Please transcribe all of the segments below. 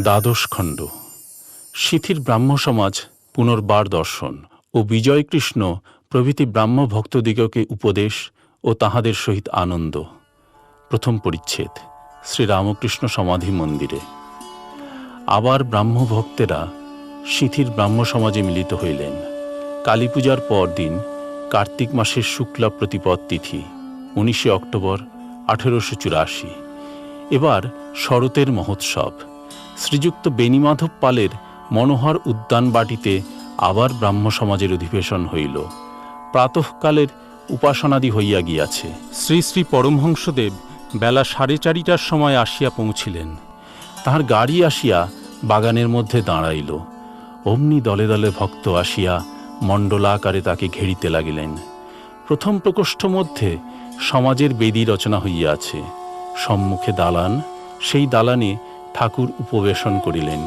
দ্বাদশ খণ্ড। শিথির ব্রাহ্মসমাজ পুনর্বার দর্শন ও বিজয়কৃষ্ণ প্রভৃতি ব্রাহ্ম ভক্তদিগকে উপদেশ ও তাহাদের সহিত আনন্দ। প্রথম পরিচ্ছেদ। শ্রীরামকৃষ্ণ সমাধি মন্দিরে। আবার ব্রাহ্মভক্তেরা শিথির ব্রাহ্মসমাজে মিলিত হইলেন। কালী পূজার পর দিন কার্তিক মাসের শুক্লা প্রতিপদ তিথি 19 অক্টোবর 1884। এবার শরতের মহোৎসব। শ্রীযুক্ত বেণীমাধব পালের মনোহর উদ্যান বাটিতে আবার ব্রাহ্ম সমাজের অধিবেশন হইল। প্রাতঃকালের উপাসনাদি হইয়া গিয়াছে। শ্রী শ্রী পরমহংসদেব বেলা 4:30টার সময় আসিয়া পৌঁছিলেন। তাহার গাড়ি আসিয়া বাগানের মধ্যে দাঁড়াইল। অমনি দলে দলে ভক্ত আসিয়া মণ্ডলাকারে তাকে ঘেরিতে লাগিলেন। প্রথম প্রকোষ্ঠ মধ্যে সমাজের বেদী রচনা হইয়াছে। সম্মুখে দালান, সেই দালানে ঠাকুর উপবেশন করিলেন।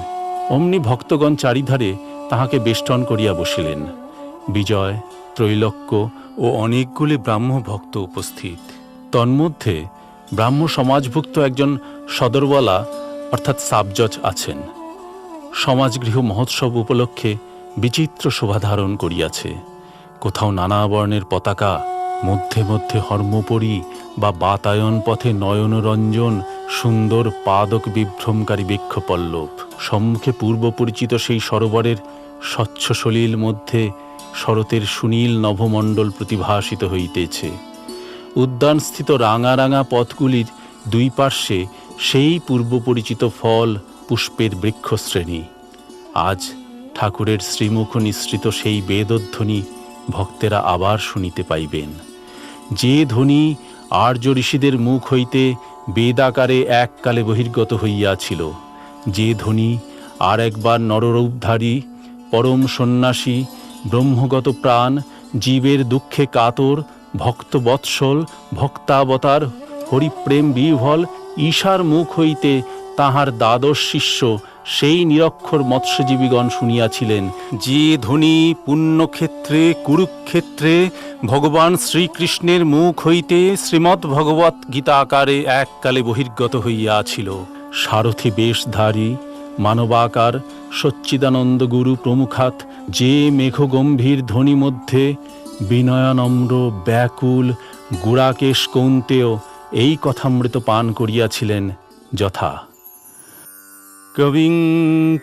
অমনি ভক্তগণ চারিধারে তাহাকে বেষ্টন করিয়া বসিলেন। বিজয়, ত্রৈলোক্য ও অনেকগুলি ব্রাহ্ম ভক্ত উপস্থিত। তন্মধ্যে ব্রাহ্ম সমাজভুক্ত একজন সদরওয়ালা অর্থাৎ সাবজজ আছেন। সমাজগৃহ মহোৎসব উপলক্ষে বিচিত্র শোভাধারণ করিয়াছে। কোথাও নানা বর্ণের পতাকা, মধ্যে মধ্যে হর্মপরি বা বাতায়ন পথে নয়নরঞ্জন সুন্দর পাদক বিভ্রমকারী বৃক্ষপল্লব। সম্মুখে পূর্ব পরিচিত সেই সরোবরের স্বচ্ছ সলিল মধ্যে শরতের সুনীল নভমণ্ডল প্রতিভাসিত হইতেছে। উদ্যানস্থিত রাঙা রাঙা পথগুলির দুই পার্শ্বে সেই পূর্ব পরিচিত ফল পুষ্পের বৃক্ষশ্রেণী। আজ ঠাকুরের শ্রীমুখ নিঃসৃত সেই বেদধ্বনি ভক্তেরা আবার শুনিতে পাইবেন। যে ধ্বনি আর্য ঋষিদের মুখ হইতে বেদাকারে এককালে বহির্গত হইয়াছিল, যে ধ্বনি আর একবার নররূপধারী পরম সন্ন্যাসী ব্রহ্মগত প্রাণ জীবের দুঃখে কাতর ভক্তবৎসল ভক্তাবতার হরিপ্রেম বিহ্বল ঈশার মুখ হইতে তাহার দ্বাদশ শিষ্য সেই নিরক্ষর মৎস্যজীবীগণ শুনিয়াছিলেন, যে ধ্বনি পুণ্যক্ষেত্রে কুরুক্ষেত্রে ভগবান শ্রীকৃষ্ণের মুখ হইতে শ্রীমদ্ ভগবৎ গীতা আকারে এককালে বহির্গত হইয়াছিল। সারথি বেশধারী মানবাকার সচ্চিদানন্দ গুরু প্রমুখাৎ যে মেঘগম্ভীর ধ্বনি মধ্যে বিনয়ানম্র ব্যাকুল গুড়াকেশ কৌন্তেয় এই কথামৃত পান করিয়াছিলেন, যথা কবিং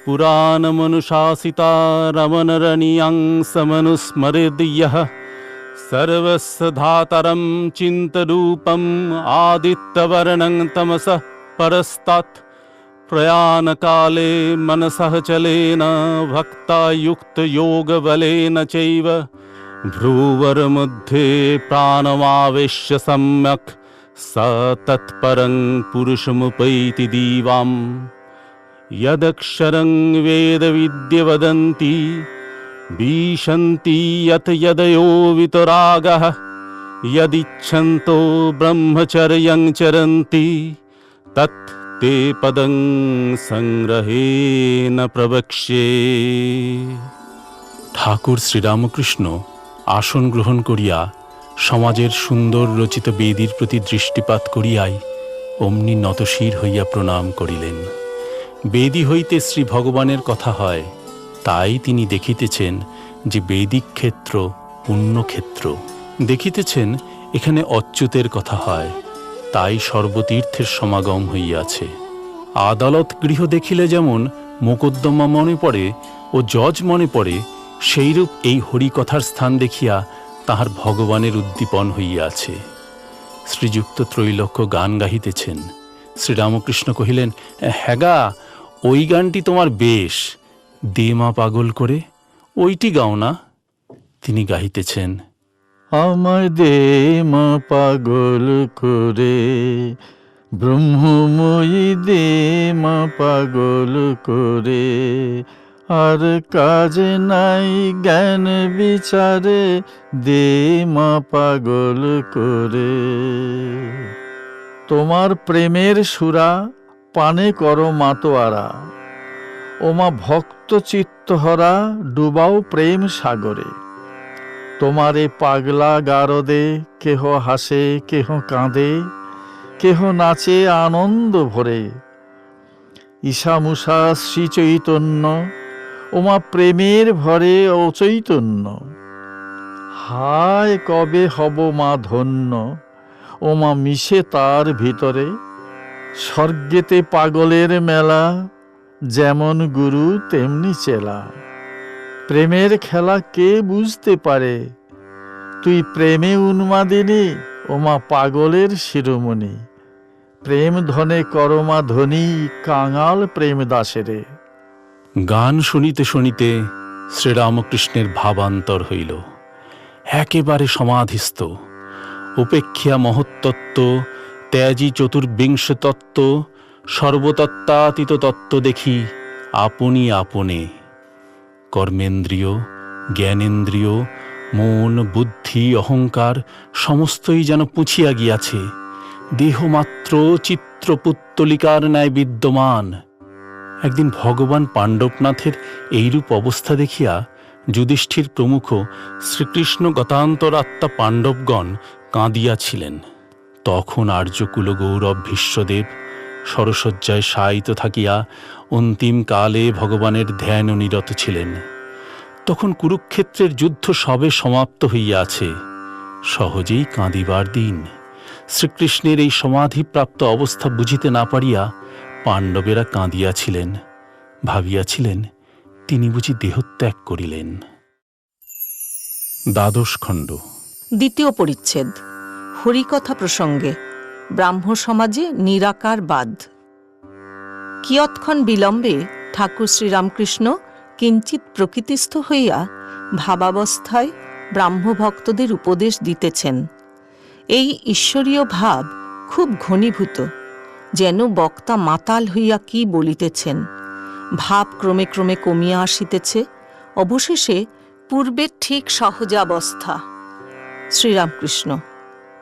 পুরাণমনুশাসিতা রমণরণীয়াং সমনুস্মরেদ ইয়ঃ সর্বস্য ধাতরম চিন্তরূপম আদিত্যবর্ণং তমসঃ পরস্তাৎ প্রয়াণকালে মনসঃ চলেন ভক্তাযুক্ত যোগবলেন চৈব ভ্রুবর মধ্যে প্রাণমাবেশ্য সম্যক স তৎপরং পুরুষমুপৈতি দিবাম यदक्षरं वेदविद्य वदन्ति विशन्ति यत् यदयो वितरागः यदिच्छन्तो ब्रह्मचर्यं चरन्ति तत् ते पदं संग्रहेण प्रवक्ष्ये। ঠাকুর শ্রীরামকৃষ্ণ আসন গ্রহণ করিয়া সমাজের সুন্দর রচিত বেদীর প্রতি দৃষ্টিপাত করিয়াই অমনি নতশির হইয়া প্রণাম করিলেন। বেদী হইতে শ্রী ভগবানের কথা হয়, তাই তিনি দেখিতেছেন যে বেদিক ক্ষেত্র পুণ্যক্ষেত্র। দেখিতেছেন এখানে অচ্যুতের কথা হয়, তাই সর্বতীর্থের সমাগম হইয়াছে। আদালত গৃহ দেখিলে যেমন মোকদ্দমা মনে পড়ে ও জজ মনে পড়ে, সেইরূপ এই হরিকথার স্থান দেখিয়া তাহার ভগবানের উদ্দীপন হইয়াছে। শ্রীযুক্ত ত্রৈলোক্য গান গাহিতেছেন। শ্রীরামকৃষ্ণ কহিলেন, হ্যাগা, ওই গানটি তোমার বেশ, দে মা পাগল করে, ওইটি গাও না। তিনি গাহিতেছেন, আমায় দে মা পাগল করে, ব্রহ্মময়ী দে মা পাগল করে, আর কাজ নাই জ্ঞান বিচারে, দে মা পাগল করে। তোমার প্রেমের সুরা পানে করো মাতোয়ারা, ওমা ভক্ত চিত্তহরা ডুবাও প্রেম সাগরে। তোমারে পাগলা গারদে কেহ হাসে কেহ কাঁদে, কেহ নাচে আনন্দ ভরে। ঈশামূষা শ্রীচৈতন্য, ওমা প্রেমের ভরে অচৈতন্য। হায় কবে হব মা ধন্য, ওমা মিশে তার ভিতরে। স্বর্গেতে পাগলের মেলা, যেমন গুরু তেমনি চেলা। প্রেমের খেলা কে বুঝতে পারে, তুই প্রেমে উন্মাদিনী, ওমা পাগলের শিরোমণি। প্রেম ধনে করমা ধনী, কাঙাল প্রেম দাসেরে। গান শুনিতে শুনিতে শ্রীরামকৃষ্ণের ভাবান্তর হইল, একেবারে সমাধিস্থ। উপেক্ষিয়া মহত্তত্ত্ব, ত্যাজি চতুর্বিংশ তত্ত্ব, সর্বতত্ত্বাতীত তত্ত্ব দেখি আপনি আপনে। কর্মেন্দ্রিয়, জ্ঞানেন্দ্রিয়, মন, বুদ্ধি, অহংকার সমস্তই যেন পুছিয়া গিয়াছে, দেহমাত্র চিত্রপুত্তলিকার ন্যায় বিদ্যমান। একদিন ভগবান পাণ্ডবনাথের এইরূপ অবস্থা দেখিয়া যুধিষ্ঠির প্রমুখ শ্রীকৃষ্ণ গতান্তরাত্মা পাণ্ডবগণ কাঁদিয়াছিলেন। তখন আর্যকুল গৌরব ভীষ্মদেব সরসজ্জায় শায়িত থাকিয়া অন্তিম কালে ভগবানের ধ্যান নিরত ছিলেন। তখন কুরুক্ষেত্রের যুদ্ধ সবে সমাপ্ত হইয়াছে, সহজেই কাঁদিবার দিন। শ্রীকৃষ্ণের এই সমাধিপ্রাপ্ত অবস্থা বুঝিতে না পারিয়া পাণ্ডবেরা কাঁদিয়াছিলেন, ভাবিয়াছিলেন তিনি বুঝি দেহত্যাগ করিলেন। দ্বাদশ খণ্ড। দ্বিতীয় পরিচ্ছেদ। হরিকথা প্রসঙ্গে ব্রাহ্ম সমাজে নিরাকারবাদ। কিয়ৎক্ষণ বিলম্বে ঠাকুর শ্রীরামকৃষ্ণ কিঞ্চিৎ প্রকৃতিস্থ হইয়া ভাবাবস্থায় ব্রাহ্মভক্তদের উপদেশ দিতেছেন। এই ঈশ্বরীয় ভাব খুব ঘনীভূত, যেন বক্তা মাতাল হইয়া কি বলিতেছেন। ভাব ক্রমে ক্রমে কমিয়া আসিতেছে, অবশেষে পূর্বের ঠিক সহজাবস্থা। শ্রীরামকৃষ্ণ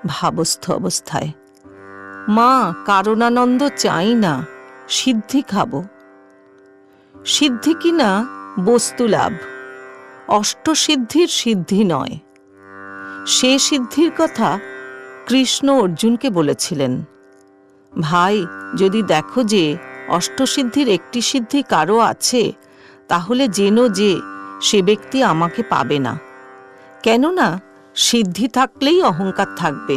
ভাবস্থ অবস্থায়, মা কারণানন্দ চাই না, সিদ্ধি খাব। সিদ্ধি কিনা বস্তু লাভ, অষ্টসিদ্ধির সিদ্ধি নয়। সে সিদ্ধির কথা কৃষ্ণ অর্জুনকে বলেছিলেন, ভাই যদি দেখো যে অষ্টসিদ্ধির একটি সিদ্ধি কারো আছে, তাহলে জেনো যে সে ব্যক্তি আমাকে পাবে না। কেননা সিদ্ধি থাকলেই অহংকার থাকবে,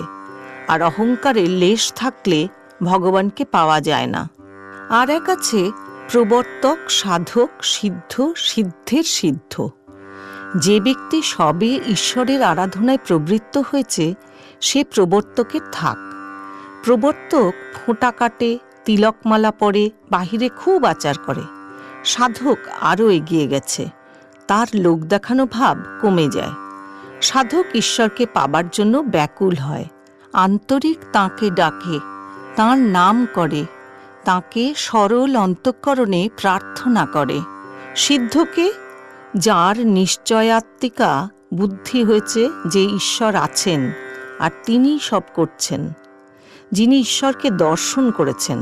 আর অহংকারের লেশ থাকলে ভগবানকে পাওয়া যায় না। আর এক আছে প্রবর্তক, সাধক, সিদ্ধ, সিদ্ধের সিদ্ধ। যে ব্যক্তি সবে ঈশ্বরের আরাধনায় প্রবৃত্ত হয়েছে, সে প্রবর্তকের থাক। প্রবর্তক ফোঁটা কাটে, তিলকমালা পরে, বাহিরে খুব আচার করে। সাধক আরও এগিয়ে গেছে, তার লোক দেখানো ভাব কমে যায়। সাধক ঈশ্বরকে পাবার জন্য ব্যাকুল হয়, আন্তরিক তাঁকে ডাকে, তাঁর নাম করে, তাঁকে সরল অন্তঃকরণে প্রার্থনা করে। সিদ্ধকে, যার নিশ্চয়াত্মিকা বুদ্ধি হয়েছে যে ঈশ্বর আছেন আর তিনিই সব করছেন, যিনি ঈশ্বরকে দর্শন করেছেন।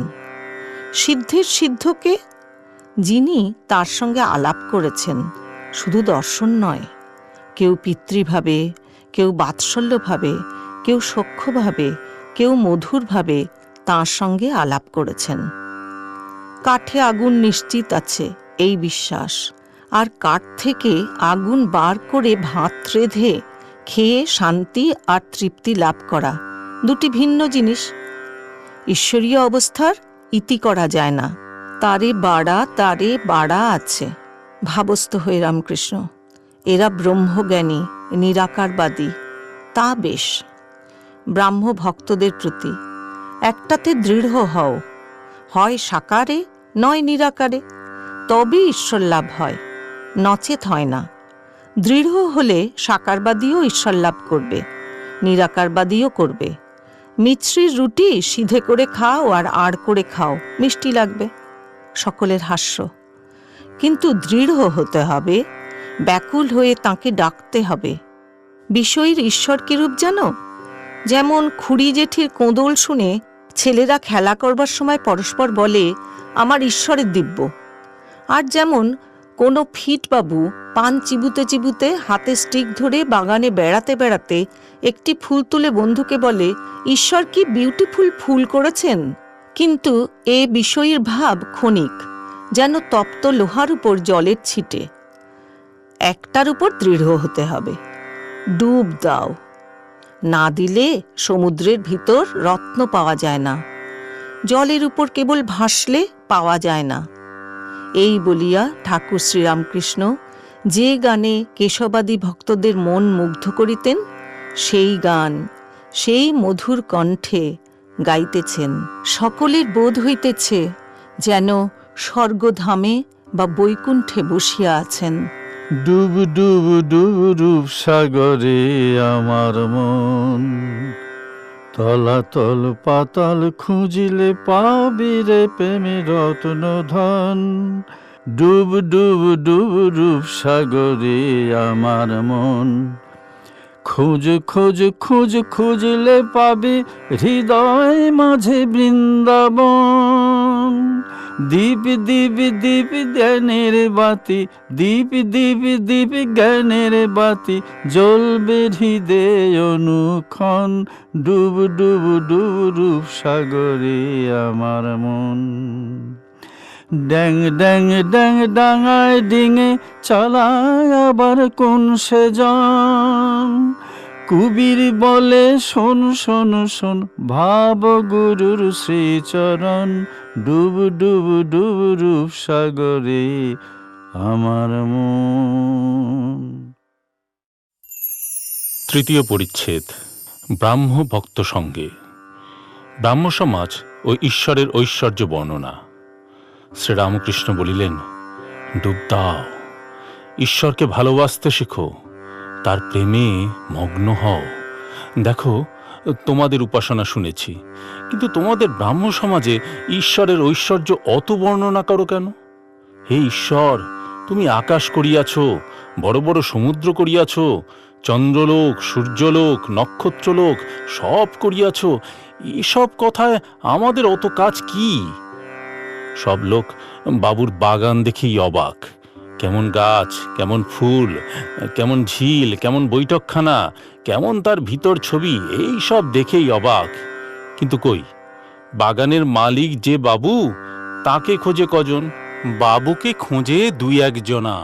সিদ্ধের সিদ্ধকে, যিনি তার সঙ্গে আলাপ করেছেন, শুধু দর্শন নয়, কেউ পিতৃভাবে, কেউ বাৎসল্যভাবে, কেউ সখ্যভাবে, কেউ মধুরভাবে তাঁর সঙ্গে আলাপ করেছেন। কাঠে আগুন নিশ্চিত আছে এই বিশ্বাস, আর কাঠ থেকে আগুন বার করে ভাত রেঁধে খেয়ে শান্তি আর তৃপ্তি লাভ করা দুটি ভিন্ন জিনিস। ঈশ্বরীয় অবস্থার ইতি করা যায় না, তারে বাড়া আছে। ভাবস্থ হয়ে রামকৃষ্ণ, এরা ব্রহ্মজ্ঞানী, নিরাকারবাদী, তা বেশ। ব্রাহ্ম ভক্তদের প্রতি একটাতে দৃঢ় হও, হয় সাকারে নয় নিরাকারে, তবে ঈশ্বর লাভ হয়, নচেত হয় না। দৃঢ় হলে সাকারবাদীও ঈশ্বর লাভ করবে, নিরাকারবাদীও করবে। মিছরির রুটি সিধে করে খাও আর আড় করে খাও, মিষ্টি লাগবে। সকলের হাস্য। কিন্তু দৃঢ় হতে হবে, ব্যাকুল হয়ে তাঁকে ডাকতে হবে। বিষয়ীর ঈশ্বর কিরূপ জানো? যেমন খুড়ি জেঠির কোঁদল শুনে ছেলেরা খেলা করবার সময় পরস্পর বলে, আমার ঈশ্বরের দিব্য। আর যেমন কোনো ফিটবাবু পান চিবুতে চিবুতে হাতে স্টিক ধরে বাগানে বেড়াতে বেড়াতে একটি ফুল তুলে বন্ধুকে বলে, ঈশ্বর কি বিউটিফুল ফুল করেছেন। কিন্তু এ বিষয়ীর ভাব ক্ষণিক, যেন তপ্ত লোহার উপর জলের ছিটে। একটার উপর দৃঢ় হতে হবে। ডুব দাও, না দিলে সমুদ্রের ভিতর রত্ন পাওয়া যায় না, জলের উপর কেবল ভাসলে পাওয়া যায় না। এই বলিয়া ঠাকুর শ্রীরামকৃষ্ণ যে গানে কেশবাদী ভক্তদের মন মুগ্ধ করিতেন, সেই গান সেই মধুর কণ্ঠে গাইতেছেন। সকলের বোধ হইতেছে যেন স্বর্গধামে বা বৈকুণ্ঠে বসিয়া আছেন। ডুব ডুব ডুব রূপ সাগরে আমার মন, তলাতল পাতাল খুঁজিলে পাবি রে প্রেমে রত্ন ধন। ডুব ডুব ডুব রূপ সাগরে আমার মন, খোঁজ খোঁজ খোঁজ খুঁজলে পাবি হৃদয় মাঝে বৃন্দাবন। দীপ দীপ দীপ জ্ঞানের বাতি, দীপ দীপ দীপ জ্ঞানের বাতি, জ্বলবে হৃদয় অনুক্ষণ। ডুব ডুব ডুব রূপ সাগরে আমার মন। ড্যাং ড্যাং ড্যাং ডাঙায় ডিঙে চালায় আবার কোন সেজন। কুবির বলে শোন শোন শোন, ভাব গুরুর শ্রীচরণ। ডুব ডুব ডুব রূপ সাগরে আমার মন। তৃতীয় পরিচ্ছেদ, ব্রাহ্ম ভক্ত সঙ্গে। ব্রাহ্ম সমাজ ও ঈশ্বরের ঐশ্বর্য বর্ণনা। শ্রীরামকৃষ্ণ বলিলেন, ডুব দাও, ঈশ্বরকে ভালোবাসতে শেখো, তার প্রেমে মগ্ন হও। দেখো, তোমাদের উপাসনা শুনেছি, কিন্তু তোমাদের ব্রাহ্ম সমাজে ঈশ্বরের ঐশ্বর্য অত বর্ণনা করো কেন? হে ঈশ্বর, তুমি আকাশ করিয়াছ, বড় বড় সমুদ্র করিয়াছ, চন্দ্রলোক, সূর্যলোক, নক্ষত্রলোক সব করিয়াছ, এসব কথায় আমাদের অত কাজ কি? সব লোক বাবুর বাগান দেখেই অবাক। কেমন গাছ, কেমন ফুল, কেমন ঝিল, কেমন বৈঠকখানা, কেমন তার ভিতর ছবি, এই সব দেখেই অবাক। কিন্তু কই, বাগানের মালিক যে বাবু, তাকে খোঁজে কজন? বাবুকে খোঁজে দুই একজনা।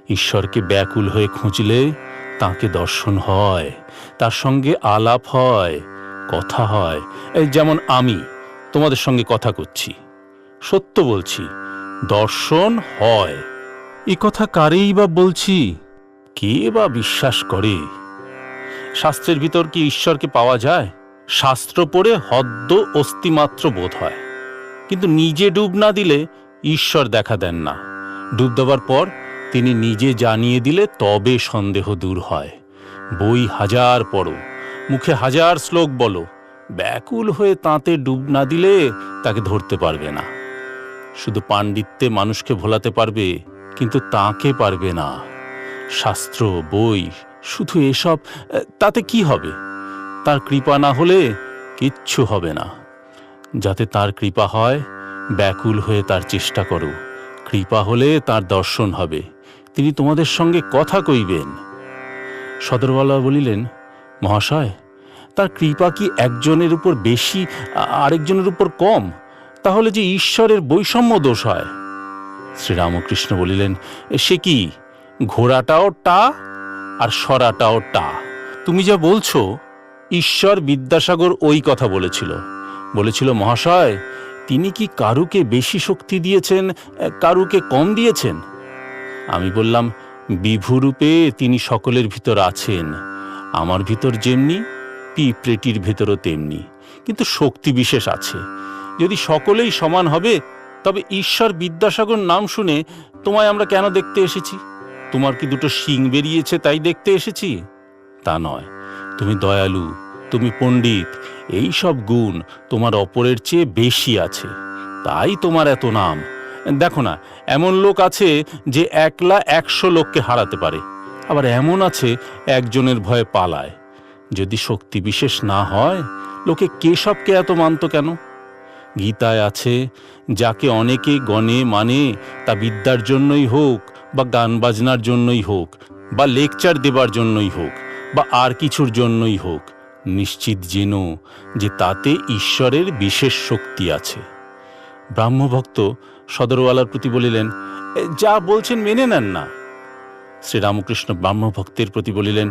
ঈশ্বরকে ব্যাকুল হয়ে খুঁজলে তাকে দর্শন হয়, তার সঙ্গে আলাপ হয়, কথা হয়। এই যেমন আমি তোমাদের সঙ্গে কথা করছি, সত্য বলছি, দর্শন হয়। এ কথা কারেই বা বলছি, কে বা বিশ্বাস করে? শাস্ত্রের ভিতর কি ঈশ্বরকে পাওয়া যায়? শাস্ত্র পড়ে হদ্দ অস্তিমাত্র বোধ হয়, কিন্তু নিজে ডুব না দিলে ঈশ্বর দেখা দেন না। ডুব দেওয়ার পর তিনি নিজে জানিয়ে দিলে তবে সন্দেহ দূর হয়। বই হাজার পড়ো, মুখে হাজার শ্লোক বলো, ব্যাকুল হয়ে তাঁতে ডুব না দিলে তাকে ধরতে পারবে না। শুধু পাণ্ডিত্যে মানুষকে ভোলাতে পারবে, কিন্তু তাকে পারবে না। শাস্ত্র, বই, শুধু এসব, তাতে কি হবে? তার কৃপা না হলে কিচ্ছু হবে না। যাতে তার কৃপা হয়, ব্যাকুল হয়ে তার চেষ্টা করো। কৃপা হলে তার দর্শন হবে, তিনি তোমাদের সঙ্গে কথা কইবেন। সদরওয়ালা বলিলেন, মহাশয়, তার কৃপা কি একজনের উপর বেশি আরেকজনের উপর কম? তাহলে যে ঈশ্বরের বৈষম্য দোষ হয়। শ্রীরামকৃষ্ণ বলিলেন, সে কি, ঘোড়াটাও টা আর সরাটাও টা। তুমি যা বলছো, ঈশ্বর বিদ্যাসাগর ওই কথা বলেছিল, মহাশয়, তিনি কি কারুকে বেশি শক্তি দিয়েছেন, কারুকে কম দিয়েছেন? আমি বললাম, বিভুরূপে তিনি সকলের ভিতর আছেন, আমার ভিতর যেমনি, পিঁপড়েটির ভেতরও তেমনি, কিন্তু শক্তি বিশেষ আছে। যদি সকলেই সমান হবে, তবে ঈশ্বর বিদ্যাসাগর নাম শুনে তোমায় আমরা কেন দেখতে এসেছি? তোমার কি দুটো শিং বেরিয়েছে তাই দেখতে এসেছি? তা নয়, তুমি দয়ালু, তুমি পণ্ডিত, এই সব গুণ তোমার অপরের চেয়ে বেশি আছে, তাই তোমার এত নাম। দেখো না, এমন লোক আছে যে একলা 100 লোককে হারাতে পারে, আবার এমন আছে একজনের ভয়ে পালায়। যদি শক্তি বিশেষ না হয়, লোকে কেশবকে এত মানত কেন? গীতায় আছে, যাকে অনেকে গণে মানে, তা বিদ্যার জন্যই হোক, বা গান বাজনার জন্যই হোক, বা লেকচার দেবার জন্যই হোক, বা আর কিছুর জন্যই হোক, নিশ্চিত যেন যে তাতে ঈশ্বরের বিশেষ শক্তি আছে। ব্রাহ্মভক্ত সদরওয়ালার প্রতি বলিলেন, যা বলছেন মেনে নেন না। শ্রীরামকৃষ্ণ ব্রাহ্মভক্তের প্রতি বলিলেন,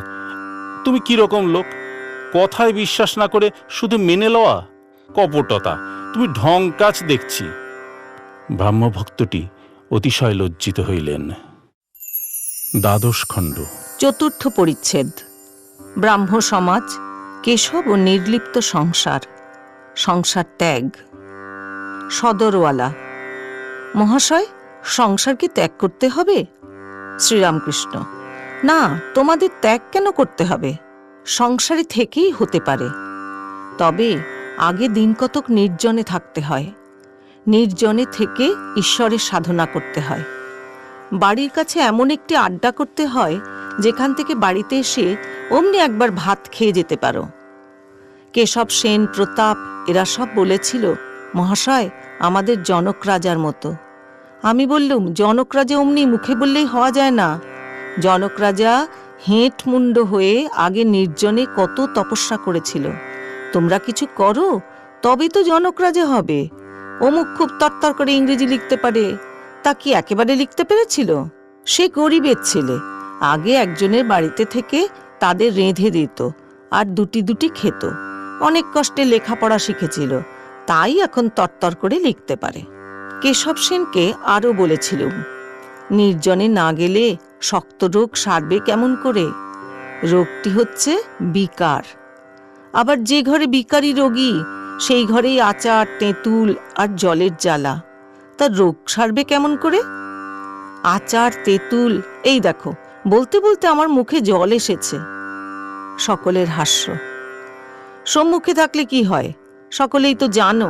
তুমি কি রকম লোক, কথায় বিশ্বাস না করে শুধু মেনে লওয়া? কপটতা, তুমি ঢং কাজ দেখছি। ব্রাহ্মভক্তটি অতিশয় লজ্জিত হইলেন। দ্বাদশ খণ্ড। চতুর্থ পরিচ্ছেদ। ব্রাহ্ম সমাজ, কেশব ও নির্লিপ্ত সংসার, সংসার ত্যাগ। সদরওয়ালা, মহাশয়, সংসার কি ত্যাগ করতে হবে? শ্রীরামকৃষ্ণ, না, তোমাদের ত্যাগ কেন করতে হবে? সংসারে থেকেই হতে পারে, তবে আগে দিন কতক নির্জনে থাকতে হয়। নির্জনে থেকে ঈশ্বরের সাধনা করতে হয়। বাড়ির কাছে এমন একটি আড্ডা করতে হয় যেখান থেকে বাড়িতে এসে অমনি একবার ভাত খেয়ে যেতে পারো। কেশব সেন, প্রতাপ এরা সব বলেছিল, মহাশয়, আমাদের জনক রাজার মতো। আমি বললুম, জনক রাজা অমনি মুখে বললেই হওয়া যায় না। জনক রাজা হেঁট মুন্ড হয়ে আগে নির্জনে কত তপস্যা করেছিল। তোমরা কিছু করো, তবে তো জনক রাজা হবে। অমুক খুব তরতর করে ইংরেজি লিখতে পারে, তা কি একেবারে লিখতে পেরেছিল? সে গরিবের ছেলে, আগে একজনের বাড়িতে থেকে তাদের রেঁধে দিত আর দুটি দুটি খেত। অনেক কষ্টে লেখাপড়া শিখেছিল, তাই এখন তরতর করে লিখতে পারে। কেশব সেনকে আরও বলেছিলুম, নির্জনে না গেলে শক্ত রোগ সারবে কেমন করে? রোগটি হচ্ছে বিকার। আবার যে ঘরে বিকারী রোগী, সেই ঘরেই আচার, তেঁতুল আর জলের জ্বালা, তার রোগ সারবে কেমন করে? আচার, তেঁতুল, এই দেখো, বলতে বলতে আমার মুখে জল এসেছে। সকলের হাস্য। সম্মুখে থাকলে কি হয়, সকলেই তো জানো।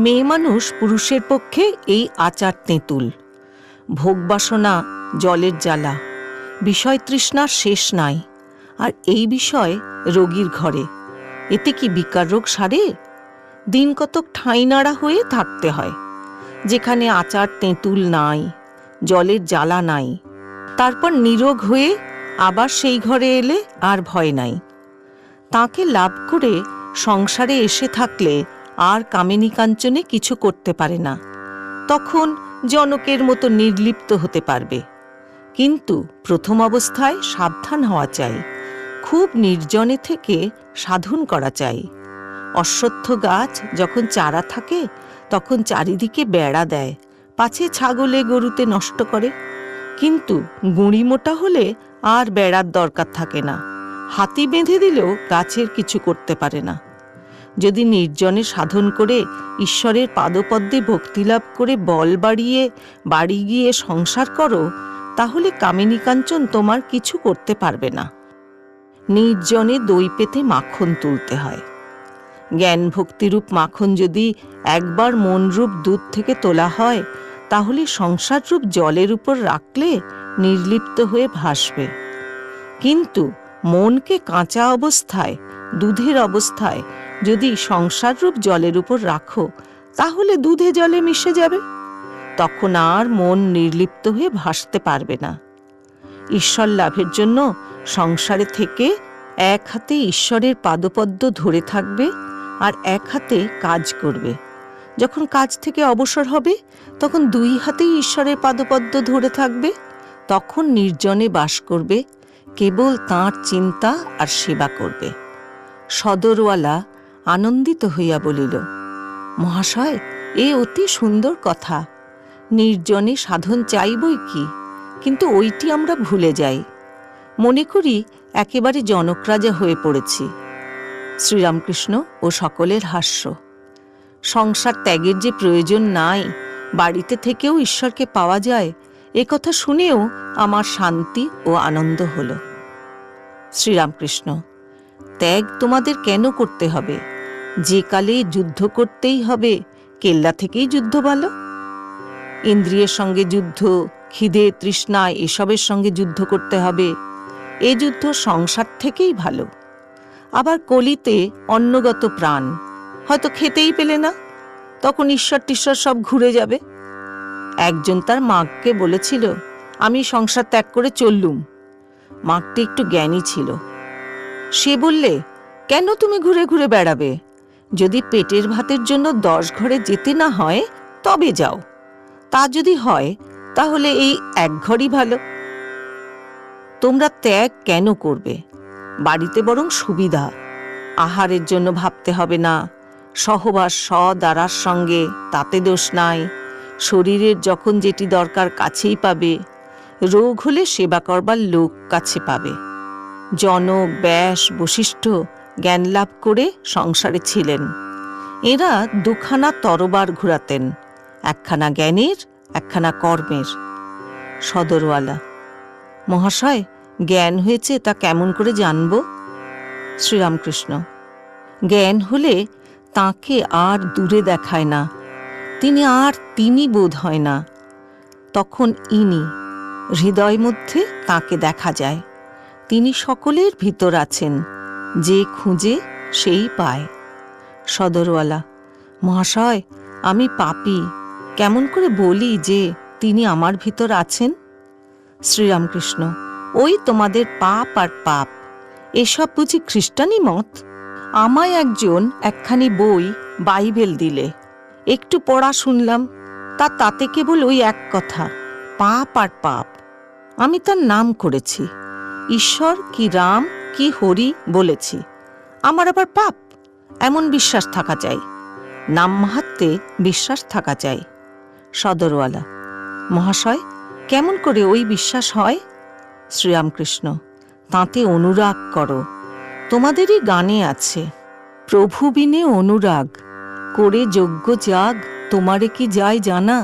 মেয়ে মানুষ পুরুষের পক্ষে এই আচার, তেঁতুল, ভোগবাসনা, জলের জ্বালা, বিষয় তৃষ্ণার শেষ নাই। আর এই বিষয় রোগীর ঘরে, এতে কি বিকার রোগ সারে? দিন কতক ঠাঁই নাড়া হয়ে থাকতে হয়, যেখানে আচার, তেঁতুল নাই, জলের জ্বালা নাই। তারপর নিরোগ হয়ে আবার সেই ঘরে এলে আর ভয় নাই। তাকে লাভ করে সংসারে এসে থাকলে আর কামিনী কাঞ্চনে কিছু করতে পারে না, তখন জনকের মতো নির্লিপ্ত হতে পারবে। কিন্তু প্রথম অবস্থায় সাবধান হওয়া চাই, খুব নির্জনে থেকে সাধন করা চাই। অশ্বত্থ গাছ যখন চারা থাকে তখন চারিদিকে বেড়া দেয়, পাছে ছাগলে গরুতে নষ্ট করে। কিন্তু গুঁড়ি মোটা হলে আর বেড়ার দরকার থাকে না, হাতি বেঁধে দিলেও গাছের কিছু করতে পারে না। যদি নির্জনে সাধন করে ঈশ্বরের পাদপদ্মে ভক্তিলাভ করে বল বাড়িয়ে বাড়ি গিয়ে সংসার করো, তাহলে কামিনী কাঞ্চন তোমার কিছু করতে পারবে না। নির্জনে দই পেতে মাখন তুলতে হয়। জ্ঞান ভক্তিরূপ মাখন যদি একবার মনরূপ দুধ থেকে তোলা হয়, তাহলে সংসাররূপ জলের উপর রাখলে নির্লিপ্ত হয়ে ভাসবে। কিন্তু মনকে কাঁচা অবস্থায়, দুধের অবস্থায় যদি সংসাররূপ জলের উপর রাখো, তাহলে দুধে জলে মিশে যাবে, তখন আর মন নির্লিপ্ত হয়ে ভাসতে পারবে না। ঈশ্বর লাভের জন্য সংসারে থেকে এক হাতে ঈশ্বরের পাদপদ্ম ধরে থাকবে আর এক হাতে কাজ করবে। যখন কাজ থেকে অবসর হবে তখন দুই হাতেই ঈশ্বরের পাদপদ্ম ধরে থাকবে। তখন নির্জনে বাস করবে, কেবল তাঁর চিন্তা আর সেবা করবে। সদরওয়ালা আনন্দিত হইয়া বলিল, মহাশয়, এ অতি সুন্দর কথা। নির্জনে সাধন চাইবই কি, কিন্তু ওইটি আমরা ভুলে যাই। মনে করি একেবারে জনক রাজা হয়ে পড়েছি। শ্রীরামকৃষ্ণ ও সকলের হাস্য। সংসার ত্যাগের যে প্রয়োজন নাই, বাড়িতে থেকেও ঈশ্বরকে পাওয়া যায়, এ কথা শুনেও আমার শান্তি ও আনন্দ হল। শ্রীরামকৃষ্ণ, ত্যাগ তোমাদের কেন করতে হবে? যে কালে যুদ্ধ করতেই হবে, কেল্লা থেকেই যুদ্ধ ভালো। ইন্দ্রিয়ের সঙ্গে যুদ্ধ, খিদে, তৃষ্ণা এসবের সঙ্গে যুদ্ধ করতে হবে, এ যুদ্ধ সংসার থেকেই ভালো। আবার কলিতে অন্নগত প্রাণ, হয়তো খেতেই পেলে না, তখন ঈশ্বর টিশ্বর সব ঘুরে যাবে। একজন তার মাকে বলেছিল, আমি সংসার ত্যাগ করে চললুম। মাকটি একটু জ্ঞানী ছিল। সে বললে, কেন তুমি ঘুরে ঘুরে বেড়াবে? যদি পেটের ভাতের জন্য 10 ঘরে যেতে না হয় তবে যাও। তা যদি হয় তাহলে এই এক ঘরই ভালো। তোমরা ত্যাগ কেন করবে? বাড়িতে বরং সুবিধা, আহারের জন্য ভাবতে হবে না, সহবাস দ্বারার সঙ্গে, তাতে দোষ নাই। শরীরের যখন যেটি দরকার কাছেই পাবে, রোগ হলে সেবা করবার লোক কাছে পাবে। জনক, ব্যাস, বশিষ্ঠ জ্ঞান লাভ করে সংসারে ছিলেন। এরা দুখানা তরবার ঘুরাতেন, একখানা জ্ঞানের, একখানা কর্মের। সদরওয়ালা: মহাশয়, জ্ঞান হয়েছে তা কেমন করে জানব? শ্রীরামকৃষ্ণ: জ্ঞান হলে তাকে আর দূরে দেখায় না, তিনি বোধ হয় না, তখন ইনি হৃদয় মধ্যে তাকে দেখা যায়। তিনি সকলের ভিতর আছেন, যে খুঁজে সেই পায়। সদরওয়ালা: মহাশয়, আমি পাপী, কেমন করে বলি যে তিনি আমার ভিতর আছেন? শ্রীরামকৃষ্ণ: ওই তোমাদের পাপ আর পাপ, এসব বুঝি খ্রিস্টানি মত? আমায় একজন একখানি বই বাইবেল দিলে, একটু পড়া শুনলাম, তাতে কেবল ওই এক কথা, পাপ আর পাপ। আমি তার নাম করেছি, ঈশ্বর কি রাম কি হরি বলেছি। আমার আবার পাপ? এমন বিশ্বাস থাকা চাই, নাম মাহাত্ম্যে বিশ্বাস থাকা চাই। সদরওয়ালা: মহাশয়, কেমন করে ওই বিশ্বাস হয়? শ্রীরামকৃষ্ণ: তাতে অনুরাগ করো। তোমাদেরই গানে আছে, প্রভু বিনে অনুরাগ করে যজ্ঞ যাগ তোমারে কি যায় জানা।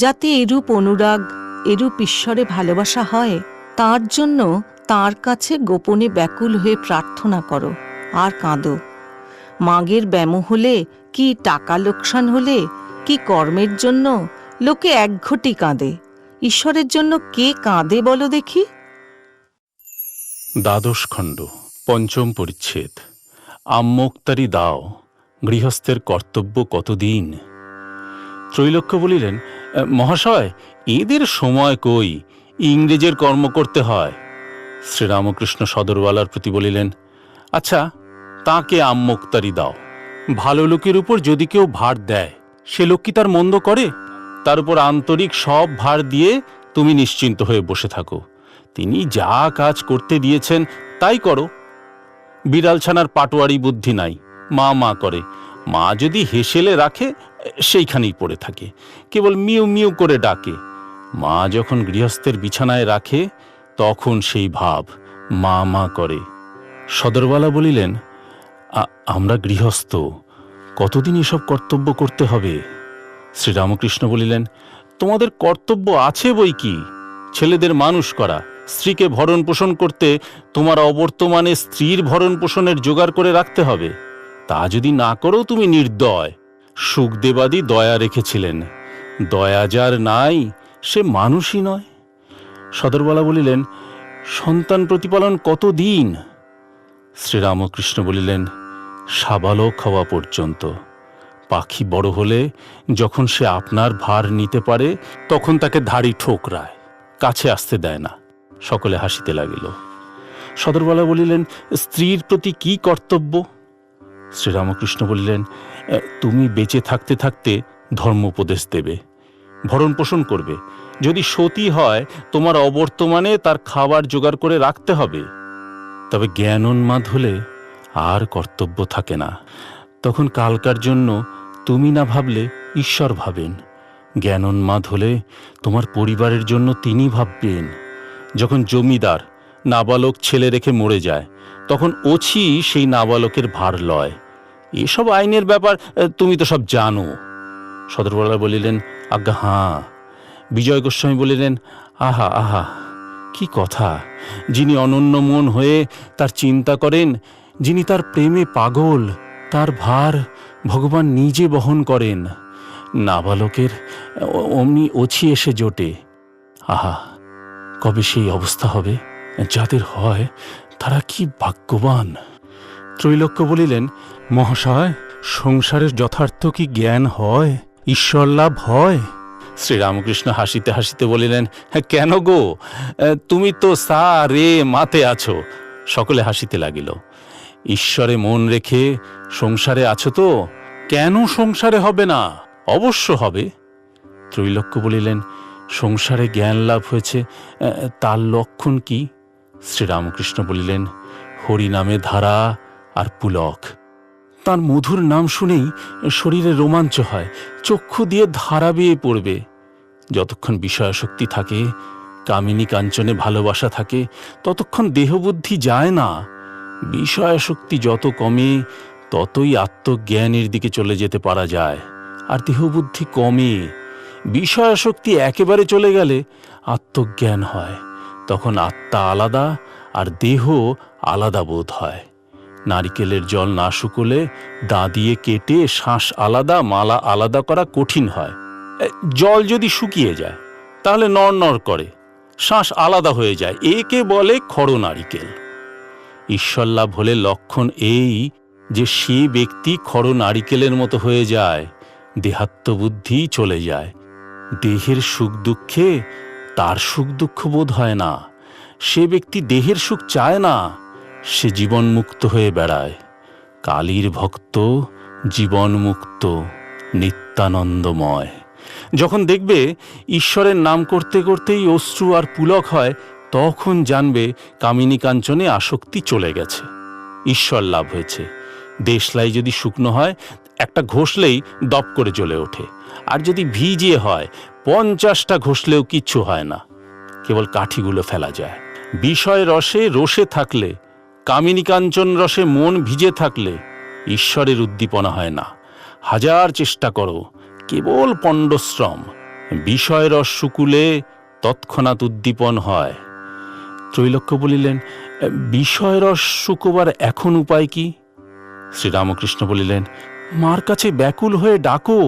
যাতে এরূপ অনুরাগ, এরূপ ঈশ্বরে ভালোবাসা হয়, তার জন্য তার কাছে গোপনে ব্যাকুল হয়ে প্রার্থনা করো আর কাঁদো। মাগের ব্যামো হলে কি, টাকা লোকসান হলে কি, কর্মের জন্য লোকে একঘটি কাঁদে, ঈশ্বরের জন্য কে কাঁদে বলো দেখি? দ্বাদশ খণ্ড, পঞ্চম পরিচ্ছেদ। আম্মোক্তারি দাও, গৃহস্থের কর্তব্য কতদিন? ত্রৈলোক্য বলিলেন, মহাশয়, এদের সময় কই, ইংরেজের কর্ম করতে হয়। শ্রীরামকৃষ্ণ সদরওয়ালার প্রতি বলিলেন, আচ্ছা, তাকে আম্মোক্তারি দাও। ভালো লোকের উপর যদি কেউ ভার দেয়, সে লোক কি তার মন্দ করে? তার উপর আন্তরিক সব ভার দিয়ে তুমি নিশ্চিন্ত হয়ে বসে থাকো। তিনি যা কাজ করতে দিয়েছেন তাই করো। বিড়াল ছানার পাটোয়ারি বুদ্ধি নাই, মা মা করে। মা যদি হেসেলে রাখে, সেইখানেই পড়ে থাকে, কেবল মিউ মিউ করে ডাকে। মা যখন গৃহস্থের বিছানায় রাখে, তখন সেই ভাব মা মা করে। সদরওয়ালা বলিলেন, আমরা গৃহস্থ, কতদিন এসব কর্তব্য করতে হবে? শ্রীরামকৃষ্ণ বলিলেন, তোমাদের কর্তব্য আছে বই কি, ছেলেদের মানুষ করা, স্ত্রীকে ভরণ পোষণ করতে তোমার অবর্তমানে স্ত্রীর ভরণ পোষণের জোগাড় করে রাখতে হবে। তা যদি না করো তুমি নির্দয়। সুখদেবাদি দয়া রেখেছিলেন, দয়া যার নাই সে মানুষই নয়। সদরওয়ালা বলিলেন, সন্তান প্রতিপালন কতদিন? শ্রীরামকৃষ্ণ বলিলেন, সাবালক হওয়া পর্যন্ত। পাখি বড় হলে যখন সে আপনার ভার নিতে পারে, তখন তাকে ধাড়ি ঠোকরায়, কাছে আসতে দেয় না। সকলে হাসিতে লাগিল। সদরওয়ালা বলিলেন, স্ত্রীর প্রতি কি কর্তব্য? শ্রীরামকৃষ্ণ বলিলেন, তুমি বেঁচে থাকতে থাকতে ধর্মোপদেশ দেবে, ভরণ পোষণ করবে। যদি সতী হয়, তোমার অবর্তমানে তার খাবার জোগাড় করে রাখতে হবে। তবে জ্ঞানোন্মাদ হলে আর কর্তব্য থাকে না। তখন কালকার জন্য তুমি না ভাবলে ঈশ্বর ভাবেন। জ্ঞানোন্মাদ হলে তোমার পরিবারের জন্য তিনি ভাববেন। যখন জমিদার নাবালক ছেলে রেখে মরে যায়, তখন ওছি সেই নাবালকের ভার লয়। এসব আইনের ব্যাপার তুমি তো সব জানো। সদরওয়ালা বলিলেন, আজ্ঞা হাঁ। বিজয় গোস্বামী বলিলেন, আহা আহা, কি কথা! যিনি অনন্য মন হয়ে তার চিন্তা করেন, যিনি তার প্রেমে পাগল, তার ভার ভগবান নিজে বহন করেন। নাবালকের অমনি ওছি এসে জোটে। আহা, কবে সেই অবস্থা হবে? যাদের হয় তারা কি ভাগ্যবান! ত্রৈলোক্য বলিলেন, মহাশয়, সংসারের যথার্থ কি জ্ঞান হয়, ঈশ্বর লাভ হয়? শ্রীরামকৃষ্ণ হাসিতে হাসিতে বলিলেন, কেন গো, তুমি তো সা রে মাতে আছো। সকলে হাসিতে লাগিল। ঈশ্বরে মন রেখে সংসারে আছো তো? কেন সংসারে হবে না? অবশ্য হবে। ত্রৈলোক্য বলিলেন, সংসারে জ্ঞান লাভ হয়েছে, তার লক্ষণ কি? শ্রীরামকৃষ্ণ বলিলেন, হরিনামে ধারা আর পুলক। তার মধুর নাম শুনেই শরীরে রোমাঞ্চ হয়, চক্ষু দিয়ে ধারা বেয়ে পড়বে। যতক্ষণ বিষয়াসক্তি থাকে, কামিনী কাঞ্চনে ভালোবাসা থাকে, ততক্ষণ দেহবুদ্ধি যায় না। বিষয়াসক্তি যত কমে, ততই আত্মজ্ঞানের দিকে চলে যেতে পারা যায়। আর দেহবুদ্ধি কমে, বিষয়াসক্তি একেবারে চলে গেলে আত্মজ্ঞান হয়। তখন আত্মা আলাদা আর দেহ আলাদা বোধ হয়। নারিকেলের জল না শুকোলে দা দিয়ে কেটে শ্বাস আলাদা মালা আলাদা করা কঠিন হয়। জল যদি শুকিয়ে যায় তাহলে নড়নড় করে, শ্বাস আলাদা হয়ে যায়। একে বলে খড় নারিকেল। ঈশ্বর লাভ হলে লক্ষণ এই যে সে ব্যক্তি খড় নারিকেলের মতো হয়ে যায়, দেহাত্মবুদ্ধি চলে যায়। দেহের সুখ দুঃখে তার সুখ দুঃখ বোধ হয় না। সে ব্যক্তি দেহের সুখ চায় না, সে জীবন মুক্ত হয়ে বেড়ায়। কালীর ভক্ত জীবন মুক্ত, নিত্যানন্দময়। যখন দেখবে ঈশ্বরের নাম করতে করতেই অশ্রু আর পুলক হয়, তখন জানবে কামিনী কাঞ্চনে আসক্তি চলে গেছে, ঈশ্বর লাভ হয়েছে। দেশলাই যদি শুকনো হয়, একটা ঘষলেই দপ করে জ্বলে ওঠে। আর যদি ভিজিয়ে হয়, 50টা ঘষলেও কিচ্ছু হয় না, কেবল কাঠিগুলো ফেলা যায়। বিষয় রসে রসে থাকলে, কামিনী কাঞ্চন রসে মন ভিজে থাকলে ঈশ্বরের উদ্দীপনা হয় না। হাজার চেষ্টা করো, কেবল পণ্ডশ্রম। বিষয় রস শুকুলে তৎক্ষণাৎ উদ্দীপন হয়। ত্রৈলোক্য বলিলেন, বিষয় রস শুকোবার এখন উপায় কি? শ্রীরামকৃষ্ণ বলিলেন, মার কাছে ব্যাকুল হয়ে ডাকো।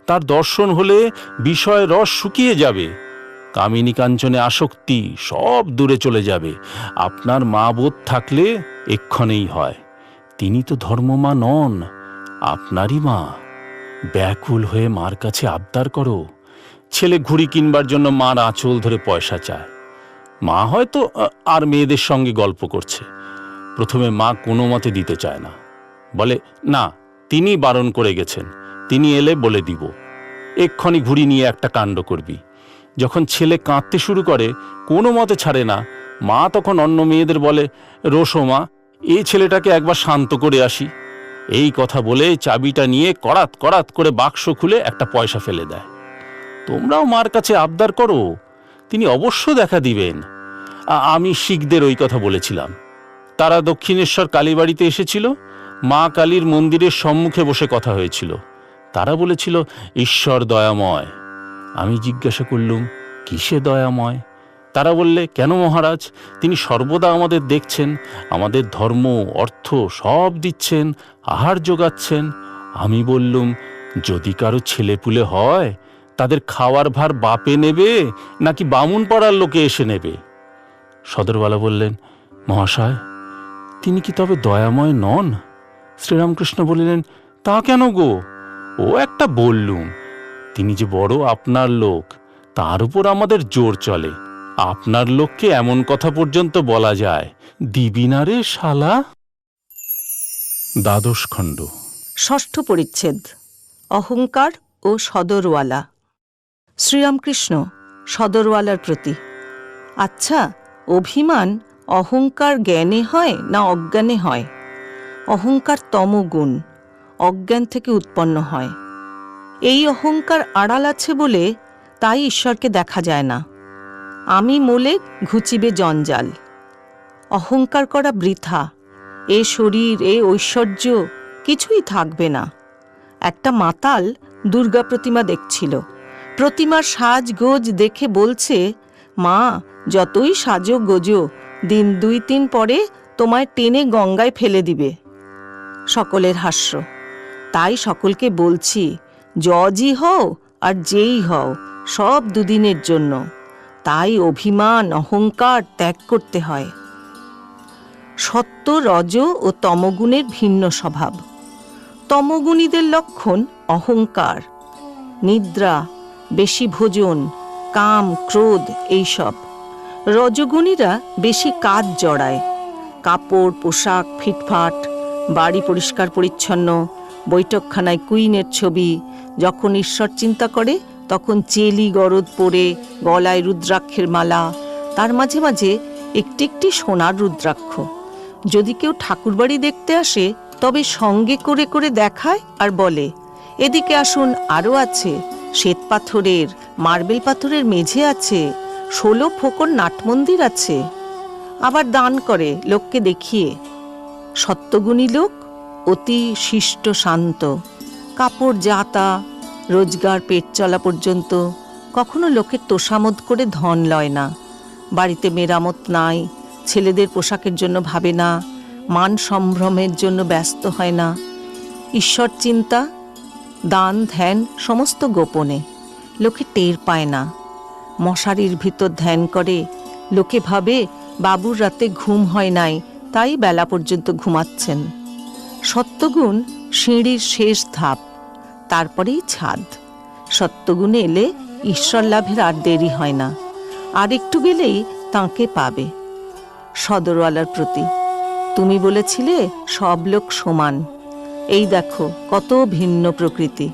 তার দর্শন হলে বিষয় রস শুকিয়ে যাবে। কামিনী কাঞ্চনে আসক্তি সব দূরে চলে যাবে। আপনার মা বোধ থাকলে এক্ষণেই হয়। তিনি তো ধর্মমা নন, আপনারই মা। ব্যাকুল হয়ে মার কাছে আবদার করো। ছেলে ঘুড়ি কিনবার জন্য মার আঁচল ধরে পয়সা চায়। মা হয়তো আর মেয়েদের সঙ্গে গল্প করছে। প্রথমে মা কোনো মতে দিতে চায় না, বলে না, তিনি বারণ করে গেছেন, তিনি এলে বলে দিব। এক্ষণি ঘুড়ি নিয়ে একটা কাণ্ড করবি। যখন ছেলে কাঁদতে শুরু করে, কোনো মতে ছাড়ে না, মা তখন অন্য মেয়েদের বলে, রোসো মা, এই ছেলেটাকে একবার শান্ত করে আসি। এই কথা বলে চাবিটা নিয়ে কড়াত কড়াত করে বাক্স খুলে একটা পয়সা ফেলে দেয়। তোমরাও মার কাছে আবদার করো, তিনি অবশ্য দেখা দিবেন। আমি শিখদের ওই কথা বলেছিলাম। তারা দক্ষিণেশ্বর কালীবাড়িতে এসেছিল, মা কালীর মন্দিরের সম্মুখে বসে কথা হয়েছিল। তারা বলেছিল, ঈশ্বর দয়াময়। আমি জিজ্ঞাসা করলুম, কিসে দয়াময়? তারা বললে, কেন মহারাজ, তিনি সর্বদা আমাদের দেখছেন, আমাদের ধর্ম অর্থ সব দিচ্ছেন, আহার যোগাচ্ছেন। আমি বললুম, যদি কারো ছেলেপুলে হয়, তাদের খাওয়ার ভার বাপে নেবে নাকি বামুন পাড়ার লোকে এসে নেবে? সদরওয়ালা বললেন, মহাশয়, তিনি কি তবে দয়াময় নন? শ্রীরামকৃষ্ণ বলিলেন, তা কেন গো? ও একটা বললুম। তিনি যে বড় আপনার লোক, তার উপর আমাদের জোর চলে। আপনার লোককে এমন কথা পর্যন্ত বলা যায়, দিবি না রে শালা। দ্বাদশ খণ্ড, ষষ্ঠ পরিচ্ছেদ, অহংকার ও সদরওয়ালা। শ্রীরামকৃষ্ণ সদরওয়ালার প্রতি, আচ্ছা, অভিমান অহংকার জ্ঞানে হয় না অজ্ঞানে হয়? অহংকার তমগুণ, অজ্ঞান থেকে উৎপন্ন হয়। এই অহংকার আড়াল আছে বলে তাই ঈশ্বরকে দেখা যায় না। আমি মোলে ঘুচিবে জঞ্জাল। অহংকার করা বৃথা। এ শরীর, এ ঐশ্বর্য কিছুই থাকবে না। একটা মাতাল দুর্গা প্রতিমা দেখছিল। প্রতিমার সাজগোজ দেখে বলছে, মা, যতই সাজো গোজো, দিন 2-3 পরে তোমায় টেনে গঙ্গায় ফেলে দিবে। সকলের হাস্য। তাই সকলকে বলছি, জজই হও আর যেই হও, সব দুদিনের জন্য। তাই অভিমান অহংকার ত্যাগ করতে হয়। সত্য, রজ ও তমগুণের ভিন্ন স্বভাব। তমগুণীদের লক্ষণ অহংকার, নিদ্রা, বেশি ভোজন, কাম, ক্রোধ এইসব। রজগুণীরা বেশি কাজ জড়ায়, কাপড় পোশাক ফিটফাট, বাড়ি পরিষ্কার পরিচ্ছন্ন, বৈঠকখানায় কুইনের ছবি। যখন ঈশ্বর চিন্তা করে তখন চেলি গরদ পরে, গলায় রুদ্রাক্ষের মালা, তার মাঝে মাঝে একটি একটি সোনার রুদ্রাক্ষ। যদি কেউ ঠাকুরবাড়ি দেখতে আসে তবে সঙ্গে করে করে দেখায় আর বলে, এদিকে আসুন, আরও আছে, শ্বেত পাথরের, মার্বেল পাথরের মেঝে আছে, 16 ফোকর নাটমন্দির আছে। আবার দান করে লোককে দেখিয়ে। সত্যগুণী লোক অতি শিষ্ট শান্ত, কাপড় জাতা, রোজগার পেট চলা পর্যন্ত কখনো লোকের তোষামোদ করে ধন লয় না। বাড়িতে মেরামত নাই, ছেলেদের পোশাকের জন্য ভাবে না, মান সম্ভ্রমের জন্য ব্যস্ত হয় না। ঈশ্বর চিন্তা, দান ধ্যান সমস্ত গোপনে, লোকে টের পায় না। মশারির ভিতর ধ্যান করে, লোকে ভাবে বাবুর রাতে ঘুম হয় নাই, তাই বেলা পর্যন্ত ঘুমাচ্ছেন। সত্যগুণ সিঁড়ির শেষ ধাপ, তারপরেই ছাদ। সত্যগুণে এলে ঈশ্বর লাভের আর দেরি হয় না, আর একটু গেলেই তাঁকে পাবে। সদরওয়ালার প্রতি, তুমি বলেছিলে সব লোক সমান, এই দেখো কত ভিন্ন প্রকৃতি।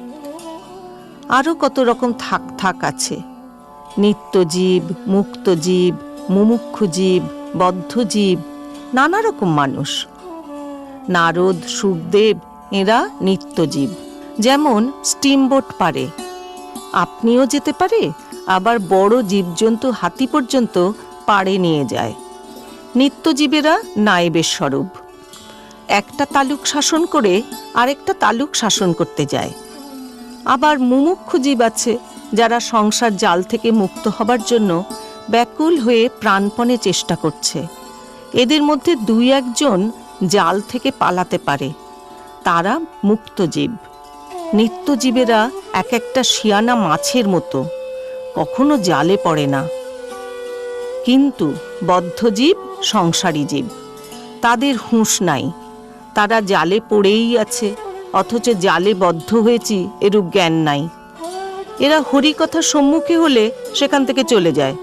আরও কত রকম থাক থাক আছে, নিত্য জীব, মুক্ত জীব, মুমুক্ষু জীব, বদ্ধ জীব, নানা রকম মানুষ। নারদ, সুখদেব এরা নিত্য জীব। যেমন স্টিমবোট পারে, আপনিও যেতে পারে, আবার বড় জীবজন্তু হাতি পর্যন্ত পাড়ে নিয়ে যায়। নিত্যজীবেরা নায়েবের স্বরূপ, একটা তালুক শাসন করে আরেকটা তালুক শাসন করতে যায়। আবার মুমুক্ষু জীব আছে, যারা সংসার জাল থেকে মুক্ত হবার জন্য ব্যাকুল হয়ে প্রাণপণে চেষ্টা করছে। এদের মধ্যে 2-1 জাল থেকে পালাতে পারে, তারা মুক্ত জীব। নিত্যজীবেরা এক একটা শিয়ানা মাছের মতো, কখনো জালে পড়ে না। কিন্তু বদ্ধজীব সংসারী জীব, তাদের হুঁশ নাই, তারা জালে পড়েই আছে, অথচ জালে বদ্ধ হয়েছি এরূপ জ্ঞান নাই। এরা হরিকথার সম্মুখে হলে সেখান থেকে চলে যায়,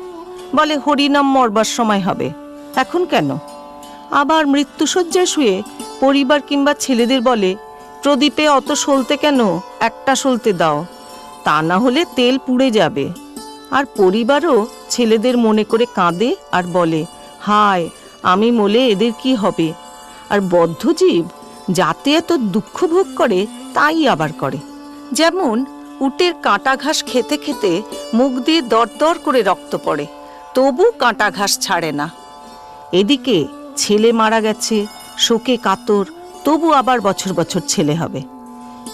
বলে হরিনাম মরবার সময় হবে, এখন কেন? আবার মৃত্যুশয্যায় শুয়ে পরিবার কিংবা ছেলেদের বলে, প্রদীপে অত সলতে কেন, একটা সলতে দাও, তা না হলে তেল পুড়ে যাবে। আর পরিবারও ছেলেদের মনে করে কাঁদে আর বলে, হায় আমি মলে এদের কি হবে। আর বদ্ধজীব যাতে এত দুঃখ ভোগ করে তাই আবার করে। যেমন উটের কাঁটা ঘাস খেতে খেতে মুখ দিয়ে দরদর করে রক্ত পড়ে, তবু কাঁটা ঘাস ছাড়ে না। এদিকে ছেলে মারা গেছে, শোকে কাতর, তবু আবার বছর বছর ছেলে হবে।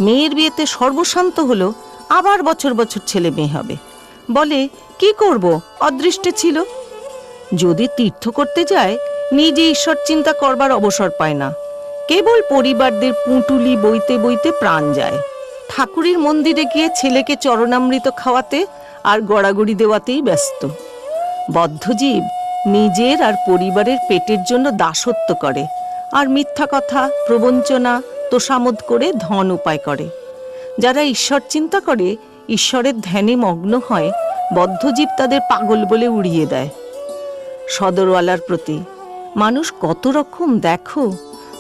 মেয়ের বিয়েতে সর্বশান্ত হলো, আবার বছর বছর ছেলে মেয়ে হবে। বলে, কি করব, অদৃষ্টে ছিল। যদি তীর্থ করতে যায় নিজে ঈশ্বর চিন্তা করবার অবসর পায় না, কেবল পরিবারদের পুঁটুলি বইতে বইতে প্রাণ যায়। ঠাকুরের মন্দিরে গিয়ে ছেলেকে চরণামৃত খাওয়াতে আর গড়াগড়ি দেওয়াতেই ব্যস্ত। বদ্ধজীব নিজের আর পরিবারের পেটের জন্য দাসত্ব করে, আর মিথ্যা কথা, প্রবঞ্চনা, তোষামোদ করে ধন উপায় করে। যারা ঈশ্বর চিন্তা করে, ঈশ্বরের ধ্যানে মগ্ন হয়, বদ্ধজীব তাদের পাগল বলে উড়িয়ে দেয়। সদরওয়ালার প্রতি, মানুষ কত রকম দেখো,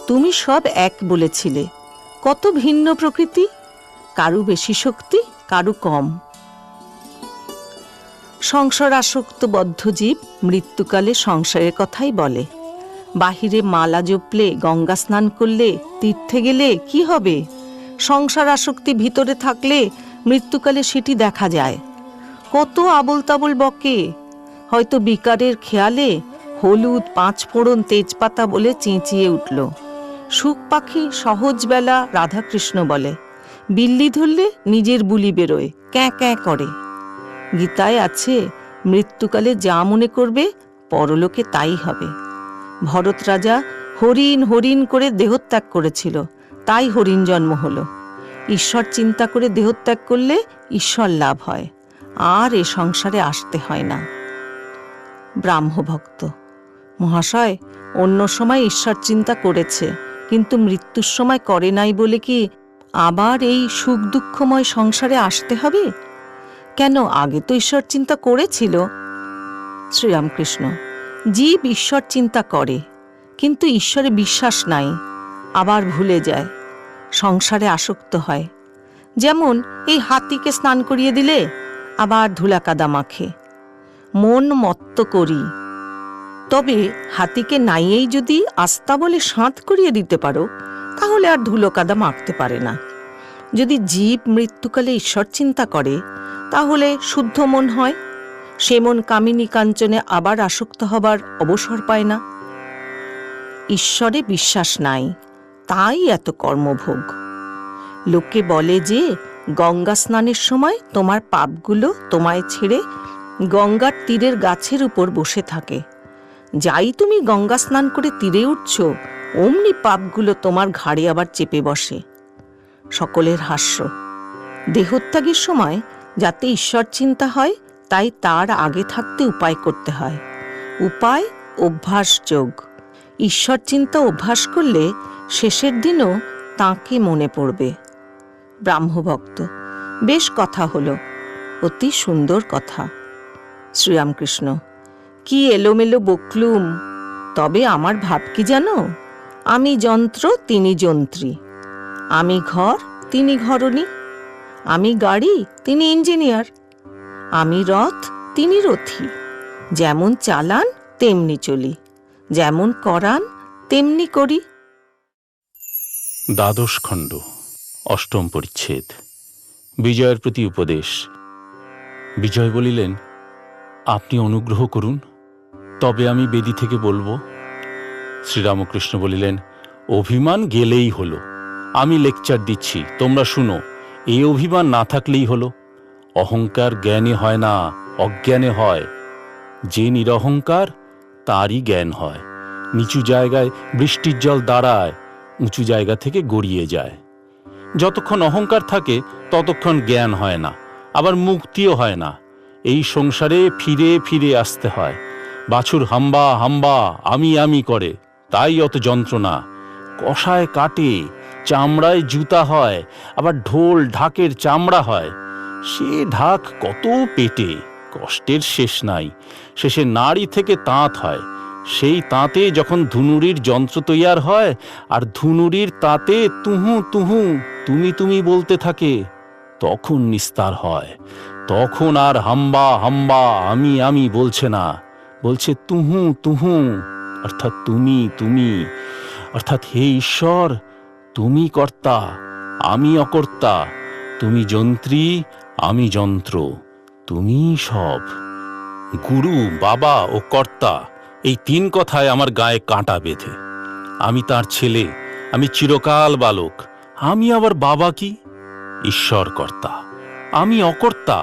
তুমি সব এক বলেছিলে, কত ভিন্ন প্রকৃতি, কারু বেশি শক্তি, কারু কম। সংসার আসক্ত বদ্ধজীব মৃত্যুকালে সংসারের কথাই বলে। বাহিরে মালা জপলে, গঙ্গা স্নান করলে, তীর্থে গেলে কি হবে? সংসার আসক্তি ভিতরে থাকলে মৃত্যুকালে সেটি দেখা যায়। কত আবল তাবল বকে, হয়তো বিকারের খেয়ালে হলুদ, 5 ফোড়ন, তেজপাতা বলে চেঁচিয়ে উঠল। সুখ পাখি সহজ বেলা রাধাকৃষ্ণ বলে, বিল্লি ধরলে নিজের বুলি বেরোয়, ক্যাঁ ক্যাঁ করে। গীতায় আছে, মৃত্যুকালে যা মনে করবে পরলোকে তাই হবে। ভরত রাজা হরিণ হরিণ করে দেহত্যাগ করেছিল, তাই হরিণ জন্ম হলো। ঈশ্বর চিন্তা করে দেহত্যাগ করলে ঈশ্বর লাভ হয়, আর এ সংসারে আসতে হয় না। ব্রাহ্মভক্ত, মহাশয় অন্য সময় ঈশ্বর চিন্তা করেছে, কিন্তু মৃত্যুর সময় করে নাই বলে কি আবার এই সুখ দুঃখময় সংসারে আসতে হবে? কেন, আগে তো ঈশ্বর চিন্তা করেছিল। শ্রীরামকৃষ্ণ, জীব ঈশ্বর চিন্তা করে, কিন্তু ঈশ্বরে বিশ্বাস নাই, আবার ভুলে যায়, সংসারে আসক্ত হয়। যেমন এই হাতিকে স্নান করিয়ে দিলে আবার ধুলাকাদা মাখে। মন মত্ত করি, তবে হাতিকে নাইয়েই যদি আস্তা বলে সাঁত করিয়ে দিতে পারো, তাহলে আর ধুলো কাদা মাখতে পারে না। যদি জীব মৃত্যুকালে ঈশ্বর চিন্তা করে, তাহলে শুদ্ধ মন হয়। সে মন কামিনী কাঞ্চনে আবার আসক্ত হবার অবসর পায় না। ঈশ্বরে বিশ্বাস নাই, তাই এত কর্মভোগ। লোকে বলে যে গঙ্গা স্নানের সময় তোমার পাপগুলো তোমায় ছেড়ে গঙ্গার তীরের গাছের উপর বসে থাকে। যাই তুমি গঙ্গা স্নান করে তীরে উঠছ, অমনি পাপগুলো তোমার ঘাড়ে আবার চেপে বসে। সকলের হাস্য। দেহত্যাগের সময় যাতে ঈশ্বর চিন্তা হয়, তাই তার আগে থাকতে উপায় করতে হয়। উপায় অভ্যাসযোগ। ঈশ্বর চিন্তা অভ্যাস করলে শেষের দিনও তাঁকে মনে পড়বে। ব্রাহ্মভক্ত: বেশ কথা হলো, অতি সুন্দর কথা। শ্রীরামকৃষ্ণ: কি এলোমেলো বকলুম, তবে আমার ভাব কি জানো? আমি যন্ত্র, তিনি যন্ত্রী। আমি ঘর, তিনি ঘরণী। আমি গাড়ি, তিনি ইঞ্জিনিয়ার। আমি রথ, তিনি রথী। যেমন চালান তেমনি চলি, যেমন করান তেমনি করি। দ্বাদশ খণ্ড, অষ্টম পরিচ্ছেদ। বিজয়ের প্রতি উপদেশ। বিজয় বলিলেন, আপনি অনুগ্রহ করুন, তবে আমি বেদি থেকে বলবো। শ্রীরামকৃষ্ণ বলিলেন, অভিমান গেলেই হলো। আমি লেকচার দিচ্ছি, তোমরা শুনো। এই অভিমান না থাকলেই হলো। অহংকার জ্ঞানে হয় না, অজ্ঞানে হয়। যে নিরহংকার, তারই জ্ঞান হয়। নিচু জায়গায় বৃষ্টির জল দাঁড়ায়, উঁচু জায়গা থেকে গড়িয়ে যায়। যতক্ষণ অহংকার থাকে ততক্ষণ জ্ঞান হয় না, আবার মুক্তিও হয় না। এই সংসারে ফিরে ফিরে আসতে হয়। বাছুর হাম্বা হাম্বা আমি আমি করে, তাই অত যন্ত্রণা। কষায় কাটে, চামড়ায় জুতা হয়, আবার ঢোল ঢাকের চামড়া হয়। সে ঢাক কত পেটে, কষ্টের শেষ নাই। শেষে নাড়ি থেকে তাঁত হয়। সেই তাঁতে যখন ধুনুরির যন্ত্র তৈয়ার হয়, আর ধুনুরির তাঁতে তুহু তুহু তুমি তুমি বলতে থাকে, তখন নিস্তার হয়। তখন আর হাম্বা হাম্বা আমি আমি বলছে না, বলছে তুহু তুহু, অর্থাৎ তুমি তুমি, অর্থাৎ হে ঈশ্বর, তুমি কর্তা, আমি অকর্তা। তুমি যন্ত্রী, আমি যন্ত্র, তুমি সব। গুরু, বাবা ও কর্তা, এই তিন কথায় আমার গায়ে কাঁটা বেঁধে। আমি তার ছেলে, আমি চিরকাল বালক। আমি আবার বাবা কি? ঈশ্বর কর্তা, আমি অকর্তা।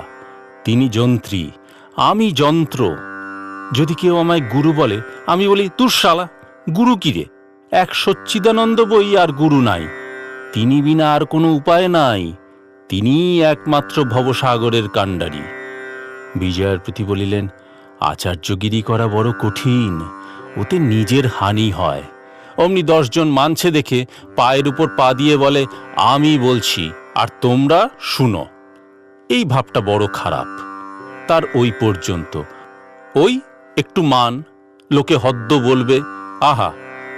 তিনি যন্ত্রী, আমি যন্ত্র। যদি কেউ আমায় গুরু বলে, আমি বলি, তুর শালা, গুরু কি রে? এক সচ্চিদানন্দ বই আর গুরু নাই। তিনি বিনা আর কোনো উপায় নাই। তিনিই একমাত্র ভবসাগরের কাণ্ডারি। বিজয়ের প্রতি বলিলেন, আচার্যগিরি করা বড় কঠিন, ওতে নিজের হানি হয়। অমনি 10 জন মানছে দেখে পায়ের উপর পা দিয়ে বলে, আমি বলছি আর তোমরা শুনো। এই ভাবটা বড় খারাপ। তার ওই পর্যন্ত। ওই একটু মান, লোকে হদ্দ বলবে, আহা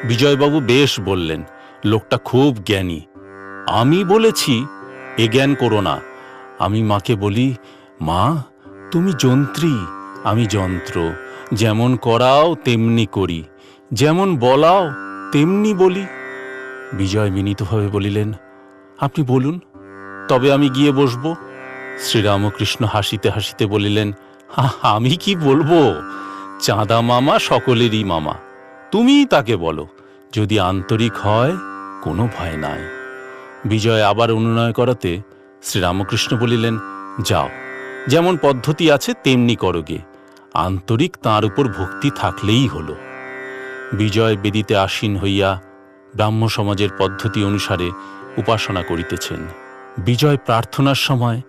বিজয়বাবু বেশ বললেন, লোকটা খুব জ্ঞানী। আমি বলেছি এ জ্ঞান করো না। আমি মাকে বলি, মা তুমি যন্ত্রী, আমি যন্ত্র। যেমন করাও তেমনি করি, যেমন বলাও তেমনি বলি। বিজয় বিনীতভাবে বলিলেন, আপনি বলুন, তবে আমি গিয়ে বসব। শ্রীরামকৃষ্ণ হাসিতে হাসিতে বলিলেন, আমি কি বলবো? চাঁদা মামা সকলেরই মামা, তুমিই তাকে বলো। যদি আন্তরিক হয়, কোনো ভয় নাই। বিজয় আবার অনুনয় করাতে শ্রীরামকৃষ্ণ বলিলেন, যাও, যেমন পদ্ধতি আছে তেমনি করোগে। আন্তরিক তাঁর উপর ভক্তি থাকলেই হলো। বিজয় বেদিতে আসীন হইয়া ব্রাহ্ম সমাজের পদ্ধতি অনুসারে উপাসনা করিতেছেন। বিজয় প্রার্থনার সময়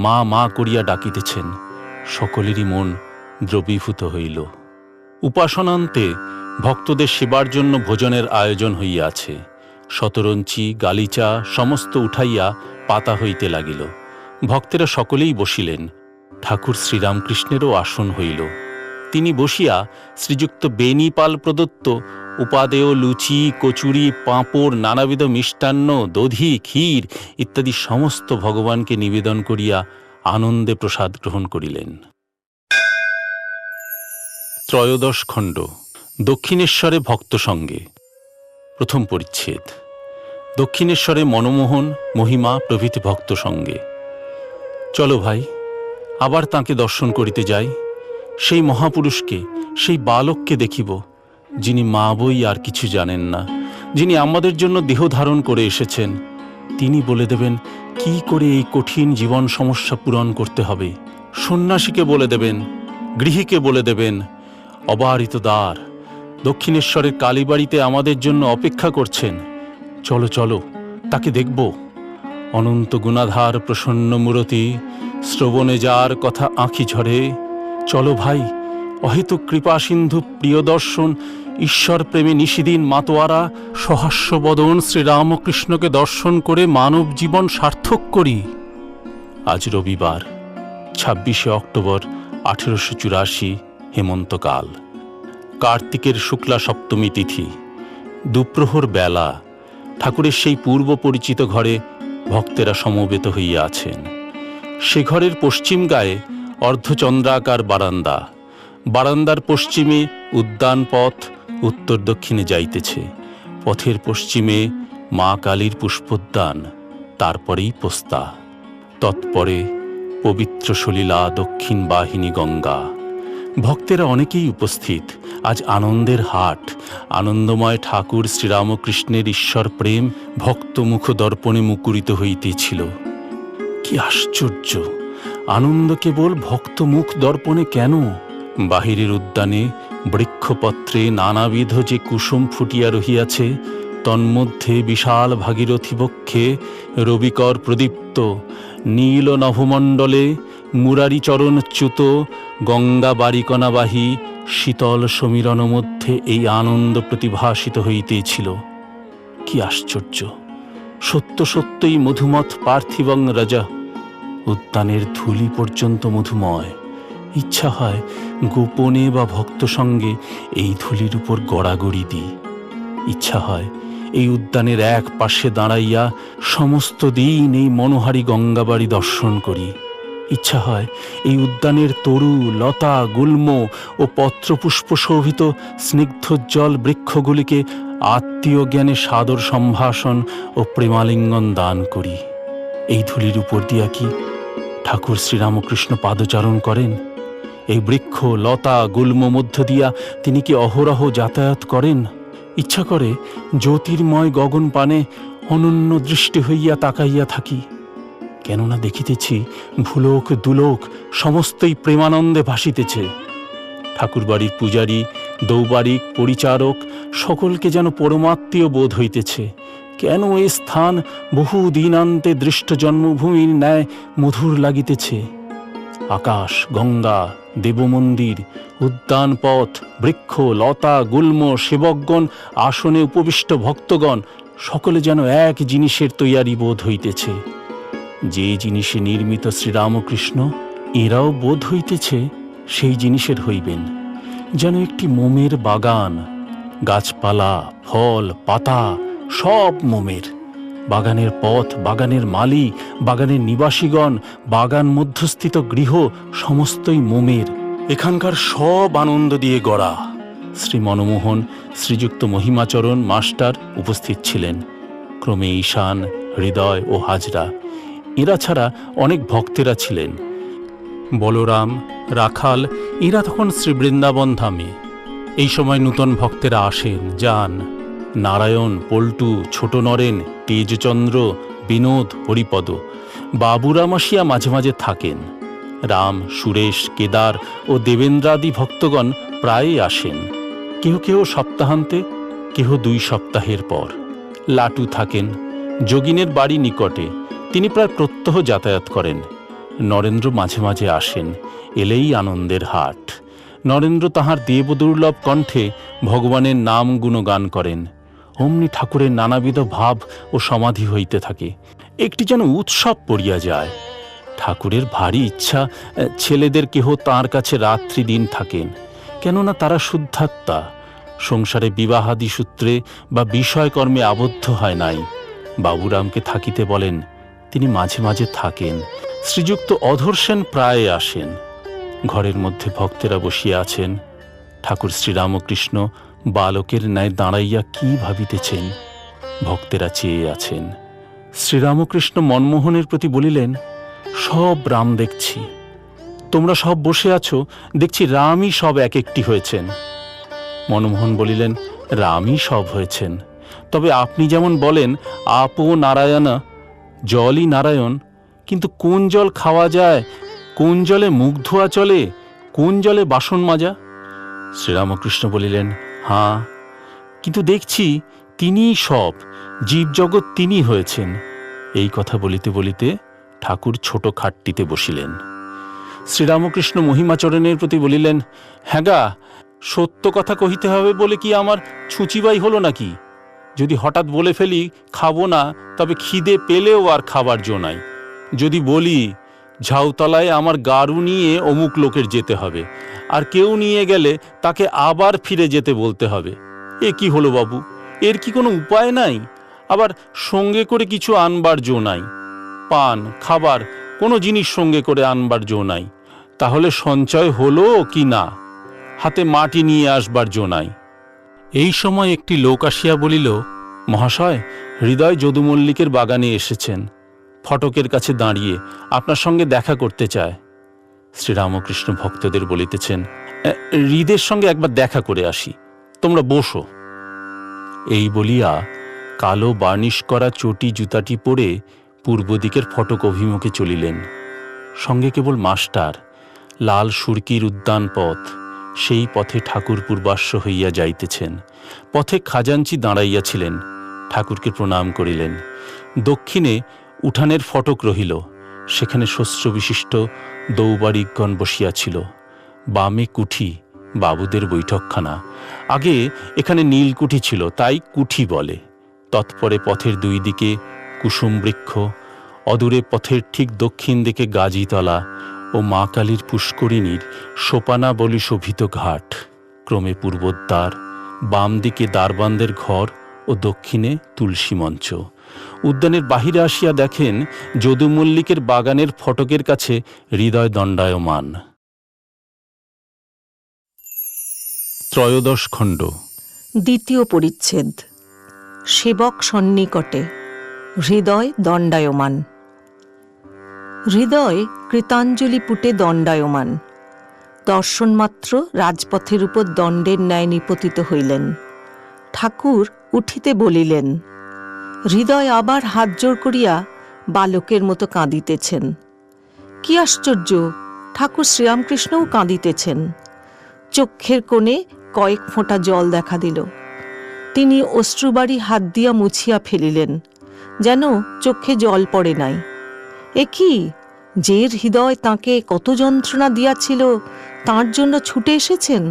মা মা করিয়া ডাকিতেছেন। সকলেরই মন দ্রবীভূত হইল। উপাসনান্তে ভক্তদের সেবার জন্য ভোজনের আয়োজন হইয়াছে। শতরঞ্চি গালিচা সমস্ত উঠাইয়া পাতা হইতে লাগিল। ভক্তেরা সকলেই বসিলেন। ঠাকুর শ্রীরামকৃষ্ণেরও আসন হইল। তিনি বসিয়া শ্রীযুক্ত বেণীপাল প্রদত্ত উপাদেয় লুচি, কচুরি, পাঁপড়, নানাবিধ মিষ্টান্ন, দধি, ক্ষীর ইত্যাদি সমস্ত ভগবানকে নিবেদন করিয়া আনন্দে প্রসাদ গ্রহণ করিলেন। ত্রয়োদশ খণ্ড, দক্ষিণেশ্বরে ভক্ত সঙ্গে। প্রথম পরিচ্ছেদ। দক্ষিণেশ্বরে মনমোহন, মহিমা প্রভৃতি ভক্ত সঙ্গে। চলো ভাই, আবার তাঁকে দর্শন করিতে যাই। সেই মহাপুরুষকে, সেই বালককে দেখিব, যিনি মা বই আর কিছু জানেন না, যিনি আমাদের জন্য দেহ ধারণ করে এসেছেন। তিনি বলে দেবেন কি করে এই কঠিন জীবন সমস্যা পূরণ করতে হবে। সন্ন্যাসীকে বলে দেবেন, গৃহীকে বলে দেবেন, অবারিত দ্বার দক্ষিণেশ্বরের কালীবাড়িতে আমাদের জন্য অপেক্ষা করছেন। চলো চলো, তাকে দেখব। অনন্ত গুণাধার প্রসন্ন মূরতি, শ্রবণে যার কথা আঁখি ঝরে। চলো ভাই, অহেতুক কৃপা সিন্ধু প্রিয় দর্শন, ঈশ্বর প্রেমে নিশিদিন মাতোয়ারা সহাস্যবদন শ্রীরামকৃষ্ণকে দর্শন করে মানব জীবন সার্থক করি। আজ রবিবার, 26শে অক্টোবর 1884, হেমন্তকাল, কার্তিকের শুক্লা সপ্তমী তিথি, দুপ্রহর বেলা। ঠাকুরের সেই পূর্ব পরিচিত ঘরে ভক্তেরা সমবেত হইয়া আছেন। সে ঘরের পশ্চিম গায়ে অর্ধচন্দ্রাকার বারান্দা। বারান্দার পশ্চিমে উদ্যান পথ উত্তর দক্ষিণে যাইতেছে। পথের পশ্চিমে মা কালীর পুষ্পোদ্যান, তারপরেই পোস্তা, তৎপরে পবিত্র সলিলা দক্ষিণ বাহিনী গঙ্গা। ভক্তেরা অনেকেই উপস্থিত। আজ আনন্দের হাট। আনন্দময় ঠাকুর শ্রীরামকৃষ্ণের ঈশ্বর প্রেম ভক্তমুখ দর্পণে মুকুরিত হইতেছিল। কি আশ্চর্য! আনন্দ কেবল ভক্তমুখ দর্পণে কেন? বাহিরের উদ্যানে বৃক্ষপত্রে নানাবিধ যে কুসুম ফুটিয়া রহিয়াছে, তন্মধ্যে বিশাল ভাগীরথী বক্ষে রবিকর প্রদীপ্ত, নীল নভমণ্ডলে মুরারিচরণচ্যুত গঙ্গা বারিকণাবাহী শীতল সমীরণ মধ্যে এই আনন্দ প্রতিভাসিত হইতেছিল। কি আশ্চর্য! সত্য সত্যই মধুমৎ পার্থিবং রাজা। উদ্যানের ধূলি পর্যন্ত মধুময়। ইচ্ছা হয় গোপনে বা ভক্ত সঙ্গে এই ধূলির উপর গড়াগড়ি দিই। ইচ্ছা হয় এই উদ্যানের এক পাশে দাঁড়াইয়া সমস্ত দিন এই মনোহারী গঙ্গাবাড়ি দর্শন করি। ইচ্ছা হয় এই উদ্যানের তরু, লতা, গুল্ম ও পত্রপুষ্প শোভিত স্নিগ্ধোজ্জ্বল বৃক্ষগুলিকে আত্মীয় জ্ঞানে সাদর সম্ভাষণ ও প্রেমালিঙ্গন দান করি। এই ধূলির উপর দিয়া কি ঠাকুর শ্রীরামকৃষ্ণ পাদচারণ করেন? এই বৃক্ষ, লতা, গুল্ম মধ্য দিয়া তিনি কি অহরহ যাতায়াত করেন? ইচ্ছা করে জ্যোতির্ময় গগন পানে অনন্য দৃষ্টি হইয়া তাকাইয়া থাকি। কেননা দেখিতেছি ভূলোক দুলোক সমস্তই প্রেমানন্দে ভাসিতেছে। ঠাকুরবাড়ির পূজারী, দৌবারিক, পরিচারক সকলকে যেন পরমাত্মীয় বোধ হইতেছে। কেন এ স্থান বহু দিনান্তে দৃষ্ট জন্মভূমির ন্যায় মধুর লাগিতেছে। আকাশ, গঙ্গা, দেবমন্দির, উদ্যান পথ, বৃক্ষ, লতা, গুল্ম, সেবকগণ, আসনে উপবিষ্ট ভক্তগণ সকলে যেন এক জিনিসের তৈয়ারি বোধ হইতেছে। যে জিনিসে নির্মিত শ্রীরামকৃষ্ণ, এরাও বোধ হইতেছে সেই জিনিসের হইবেন। যেন একটি মোমের বাগান, গাছপালা, ফল, পাতা সব মোমের। বাগানের পথ, বাগানের মালি, বাগানের নিবাসীগণ, বাগান মধ্যস্থিত গৃহ সমস্তই মোমের। এখানকার সব আনন্দ দিয়ে গড়া। শ্রী মনমোহন, শ্রীযুক্ত মহিমাচরণ মাস্টার উপস্থিত ছিলেন। ক্রমে ঈশান, হৃদয় ও হাজরা, এরা ছাড়া অনেক ভক্তেরা ছিলেন। বলরাম, রাখাল, এরা তখন শ্রী বৃন্দাবন ধামে। এই সময় নূতন ভক্তেরা আসেন, যান। নারায়ণ, পল্টু, ছোট নরেন, তেজচন্দ্র, বিনোদ, হরিপদ, বাবুরাম আসিয়া মাঝে মাঝে থাকেন। রাম, সুরেশ, কেদার ও দেবেন্দ্রাদি ভক্তগণ প্রায়ই আসেন। কেহ কেহ সপ্তাহান্তে, কেহ 2 সপ্তাহের পর। লাটু থাকেন যোগিনের বাড়ি নিকটে, তিনি প্রায় প্রত্যহ যাতায়াত করেন। নরেন্দ্র মাঝে মাঝে আসেন, এলেই আনন্দের হাট। নরেন্দ্র তাহার দেবদুর্লভ কণ্ঠে ভগবানের নাম গুণগান করেন। অমনি ঠাকুরের নানাবিধ ভাব ও সমাধি হইতে থাকে। একটি যেন উৎসব পড়িয়া যায়। ঠাকুরের ভারী ইচ্ছা ছেলেদের কেহ তাঁর কাছে রাত্রি দিন থাকেন, কেননা তারা শুদ্ধাত্মা, সংসারে বিবাহাদি সূত্রে বা বিষয়কর্মে আবদ্ধ হয় নাই। বাবুরামকে থাকিতে বলেন, তিনি মাঝে মাঝে থাকেন। শ্রীযুক্ত অধর সেন প্রায় আসেন। ঘরের মধ্যে ভক্তেরা বসিয়া আছেন। ঠাকুর শ্রীরামকৃষ্ণ বালকের ন্যায় দাঁড়াইয়া কি ভাবিতেছেন, ভক্তেরা চেয়ে আছেন। শ্রীরামকৃষ্ণ মনমোহনের প্রতি বলিলেন, সব রাম দেখছি, তোমরা সব বসে আছো, দেখছি রামই সব এক একটি হয়েছেন। মনমোহন বলিলেন, রামই সব হয়েছেন, তবে আপনি যেমন বলেন আপো নারায়ণা, জলই নারায়ণ, কিন্তু কোন জল খাওয়া যায়, কোন জলে মুখ ধোয়া চলে, কোন জলে বাসন মাজা? শ্রীরামকৃষ্ণ বলিলেন, হাঁ, কিন্তু দেখছি তিনিই সব, জীবজগৎ তিনি হয়েছেন। এই কথা বলিতে বলিতে ঠাকুর ছোট খাটটিতে বসিলেন। শ্রীরামকৃষ্ণ মহিমাচরণের প্রতি বলিলেন, হ্যাঁ গা, সত্য কথা কহিতে হবে বলে কি আমার ছুঁচিবাই হলো নাকি? যদি হঠাৎ বলে ফেলি খাবো না, তবে খিদে পেলেও আর খাবার জো নাই। যদি বলি ঝাউতলায় আমার গাড়ু নিয়ে অমুক লোকের যেতে হবে, আর কেউ নিয়ে গেলে তাকে আবার ফিরে যেতে বলতে হবে, এ কি হলো বাবু? এর কি কোনো উপায় নাই? আবার সঙ্গে করে কিছু আনবার জো নাই, পান খাবার কোনো জিনিস সঙ্গে করে আনবার জো নাই, তাহলে সঞ্চয় হলো কি না? হাতে মাটি নিয়ে আসবার জো নাই। এই সময় একটি লোক আসিয়া বলিল, মহাশয়, হৃদয় যদুমল্লিকের বাগানে এসেছেন, ফটকের কাছে দাঁড়িয়ে আপনার সঙ্গে দেখা করতে চায়। শ্রীরামকৃষ্ণ ভক্তদের বলিতেছেন, হৃদের সঙ্গে একবার দেখা করে আসি, তোমরা বসো। এই বলিয়া কালো বার্নিশ করা চটি জুতাটি পরে পূর্ব দিকের ফটক অভিমুখে চলিলেন। সঙ্গে কেবল মাস্টার। লাল সুরকির উদ্যান পথ, সেই পথে ঠাকুর পূর্বাশ্ব হইয়া যাইতেছেন। পথে খাজাঞ্চি দাঁড়াইয়াছিলেন, ঠাকুরকে প্রণাম করিলেন। দক্ষিণে উঠানের ফটক রহিল, সেখানে শস্ত্রবিশিষ্ট দৌবারিকগণ বসিয়াছিল। বামে কুঠি, বাবুদের বৈঠকখানা। আগে এখানে নীলকুঠি ছিল, তাই কুঠি বলে। তৎপরে পথের দুই দিকে কুসুম বৃক্ষ, অদূরে পথের ঠিক দক্ষিণ দিকে গাজীতলা ও মা কালীর পুষ্করিণীর সোপানা বলি শোভিত ঘাট। ক্রমে পূর্বোদ্বার, বাম দিকে দ্বারবান্দের ঘর ও দক্ষিণে তুলসী মঞ্চ। উদ্যানের বাহিরে আসিয়া দেখেন যদুমল্লিকের বাগানের ফটকের কাছে হৃদয় দণ্ডায়মান। ত্রয়োদশ খণ্ড, দ্বিতীয় পরিচ্ছেদ। সেবক সন্নিকটে, হৃদয় দণ্ডায়মান। হৃদয় কৃতাঞ্জলি পুটে দণ্ডায়মান। দর্শনমাত্র রাজপথের উপর দণ্ডের ন্যায় নিপতিত হইলেন। ঠাকুর উঠিতে বলিলেন। হৃদয় আবার হাত জোড় করিয়া বালকের মতো কাঁদিতেছেন। কি আশ্চর্য, ঠাকুর শ্রীরামকৃষ্ণও কাঁদিতেছেন। চক্ষের কোণে কয়েক ফোঁটা জল দেখা দিল। তিনি অশ্রুবাড়ি হাত দিয়া মুছিয়া ফেলিলেন, যেন চোখে জল পড়ে নাই। এ কি, যে হৃদয় তাঁকে কত যন্ত্রণা দিয়াছিল, তাঁর জন্য ছুটে এসেছেন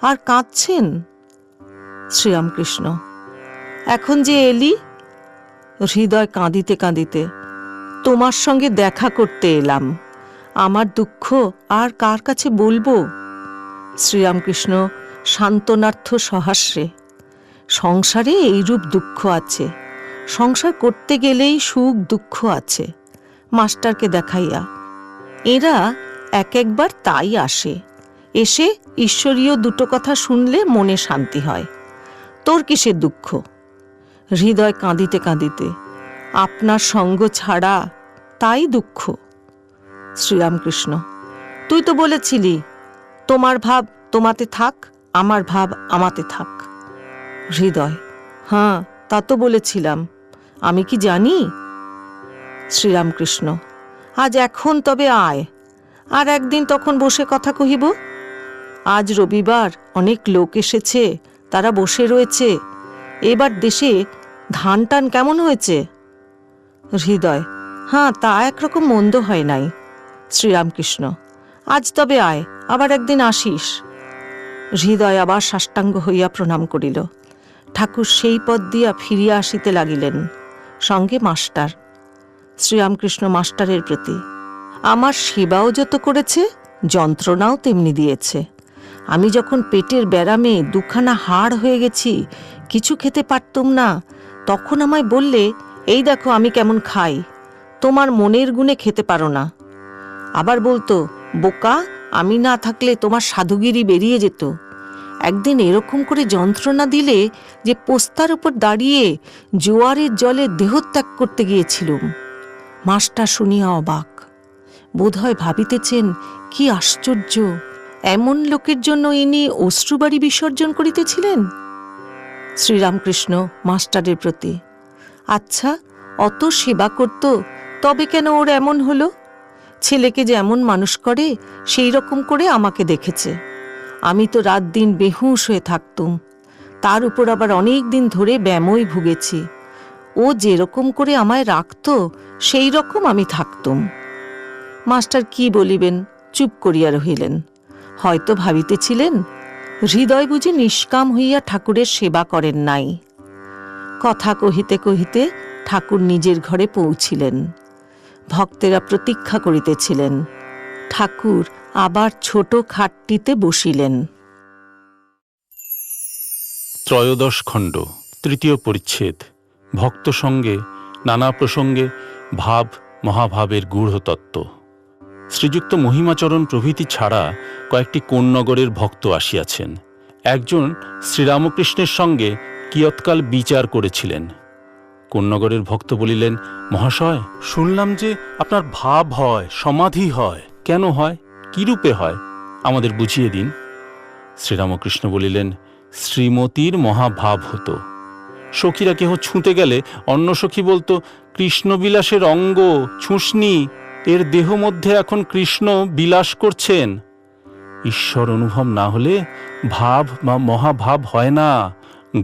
আর কাঁদছেন। শ্রীরামকৃষ্ণ, এখন যে এলি? হৃদয় কাঁদিতে কাঁদিতে, তোমার সঙ্গে দেখা করতে এলাম। আমার দুঃখ আর কার কাছে বলবো? শ্রীরামকৃষ্ণ সান্ত্বনার্থ সহাস্যে, সংসারে এইরূপ দুঃখ আছে, সংসার করতে গেলেই সুখ দুঃখ আছে। মাস্টারকে দেখাইয়া, এরা এক একবার তাই আসে, এসে ঈশ্বরীয় দুটো কথা শুনলে মনে শান্তি হয়। তোর কিসের দুঃখ? হৃদয় কাঁদিতে কাঁদিতে, আপনার সঙ্গ ছাড়া, তাই দুঃখ। শ্রীরামকৃষ্ণ, তুই তো বলেছিলি তোমার ভাব তোমাতে থাক, আমার ভাব আমাতে থাক। হৃদয়, হ্যাঁ, তা তো বলেছিলাম, আমি কি জানি? শ্রীরামকৃষ্ণ, আজ এখন তবে আয়, আর একদিন তখন বসে কথা কহিব। আজ রবিবার, অনেক লোক এসেছে, তারা বসে রয়েছে। এবার দেশে ধান টান কেমন হয়েছে? হৃদয়, হ্যাঁ, তা একরকম মন্দ হয় নাই। শ্রীরামকৃষ্ণ, আজ তবে আয়, আবার একদিন আসিস। হৃদয় আবার সাষ্টাঙ্গ হইয়া প্রণাম করিল। ঠাকুর সেই পথ দিয়া ফিরিয়া আসিতে লাগিলেন, সঙ্গে মাস্টার। শ্রীরামকৃষ্ণ মাস্টারের প্রতি, আমার সেবাও যত করেছে, যন্ত্রণাও তেমনি দিয়েছে। আমি যখন পেটের ব্যারামে দুখানা হাড় হয়ে গেছি, কিছু খেতে পারতুম না, তখন আমায় বললে, এই দেখো আমি কেমন খাই, তোমার মনের গুণে খেতে পারো না, আবার বলতো, বোকা, আমি না থাকলে তোমার সাধুগিরি বেরিয়ে যেত। একদিন এরকম করে যন্ত্রণা দিলে যে পোস্তার উপর দাঁড়িয়ে জোয়ারের জলে দেহত্যাগ করতে গিয়েছিলুম। মাস্টার শুনিয়া অবাক, বোধহয় ভাবিতেছেন, কি আশ্চর্য, এমন লোকের জন্য ইনি অশ্রুবাড়ি বিসর্জন করিতেছিলেন। শ্রীরামকৃষ্ণ মাস্টারের প্রতি, আচ্ছা, অত সেবা করত, তবে কেন ওর এমন হলো? ছেলেকে যেমন মানুষ করে সেই রকম করে আমাকে দেখেছে। আমি তো রাত দিন বেহুঁশ হয়ে থাকতুম, তার উপর আবার অনেক দিন ধরে ব্যামোয় ভুগেছি। ও যেরকম করে আমায় রাখত সেই রকম আমি থাকতুম। মাস্টার কি বলিবেন, চুপ করিয়া রহিলেন। হয়তো ভাবিতেছিলেন, হৃদয় বুঝি নিষ্কাম হইয়া ঠাকুরের সেবা করেন নাই। কথা কহিতে কহিতে ঠাকুর নিজের ঘরে পৌঁছিলেন। ভক্তেরা প্রতীক্ষা করিতেছিলেন। ঠাকুর আবার ছোট খাটটিতে বসিলেন। ত্রয়োদশ খণ্ড, তৃতীয় পরিচ্ছেদ। ভক্ত সঙ্গে নানা প্রসঙ্গে ভাব মহাভাবের গূঢ়তত্ত্ব। শ্রীযুক্ত মহিমাচরণ প্রভৃতি ছাড়া কয়েকটি কোন্নগরের ভক্ত আসিয়াছেন। একজন শ্রীরামকৃষ্ণের সঙ্গে কিয়ৎকাল বিচার করেছিলেন। কোন্নগরের ভক্ত বলিলেন, মহাশয়, শুনলাম যে আপনার ভাব হয়, সমাধি হয়। কেন হয়, কিরূপে হয়, আমাদের বুঝিয়ে দিন। শ্রীরামকৃষ্ণ বলিলেন, শ্রীমতীর মহাভাব হতো। সখীরা কেহ ছুঁতে গেলে অন্য সখী বলতো, কৃষ্ণবিলাসের অঙ্গ ছুঁসনি, এর দেহ মধ্যে এখন কৃষ্ণ বিলাস করছেন। ঈশ্বর অনুভব না হলে ভাব বা মহাভাব হয় না।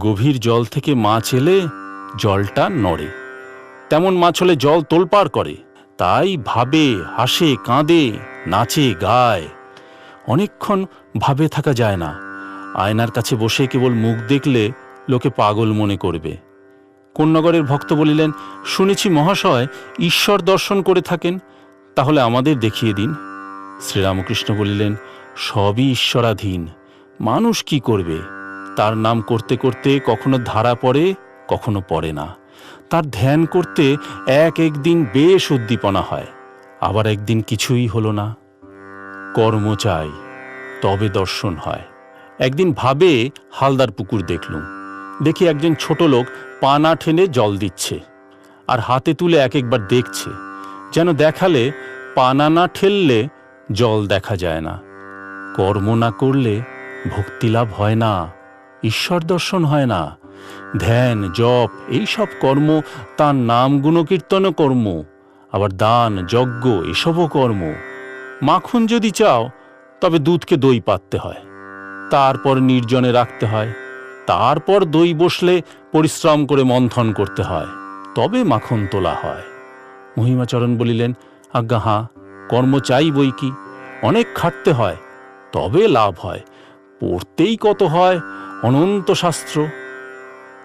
গভীর জল থেকে মাছ এলে জলটা নড়ে, তেমন মাছ হলে জল তোলপাড় করে। তাই ভাবে, হাসে, কাঁদে, নাচে, গায়। অনেকক্ষণ ভাবে থাকা যায় না। আয়নার কাছে বসে কেবল মুখ দেখলে লোকে পাগল মনে করবে। কোন্নগরের ভক্ত বলিলেন, শুনেছি মহাশয় ঈশ্বর দর্শন করে থাকেন, তাহলে আমাদের দেখিয়ে দিন। শ্রীরামকৃষ্ণ বলিলেন, সবই ঈশ্বরাধীন, মানুষ কি করবে? তার নাম করতে করতে কখনো ধারা পড়ে, কখনো পড়ে না। তার ধ্যান করতে একদিন বেশ উদ্দীপনা হয়, আবার একদিন কিছুই হলো না। কর্ম চাই, তবে দর্শন হয়। একদিন ভাবে হালদার পুকুর দেখলুম। দেখি একজন ছোট লোক পানা ঠেনে জল দিচ্ছে, আর হাতে তুলে এক একবার দেখছে, যেন দেখালে পানা না ঠেললে জল দেখা যায় না। কর্ম না করলে ভক্তিলাভ হয় না, ঈশ্বর দর্শন হয় না। ধ্যান, জপ, এইসব কর্ম, তার নাম গুণকীর্তন কর্ম, আবার দান, যজ্ঞ, এসবও কর্ম। মাখন যদি চাও তবে দুধকে দই পাততে হয়, তারপর নির্জনে রাখতে হয়, তারপর দই বসলে পরিশ্রম করে মন্থন করতে হয়, তবে মাখন তোলা হয়। মহিমাচরণ বলিলেন, আজ্ঞা হাঁ, কর্ম চাই বই কি, অনেক খাটতে হয়, তবে লাভ হয়। পড়তেই কত হয়, অনন্ত শাস্ত্র।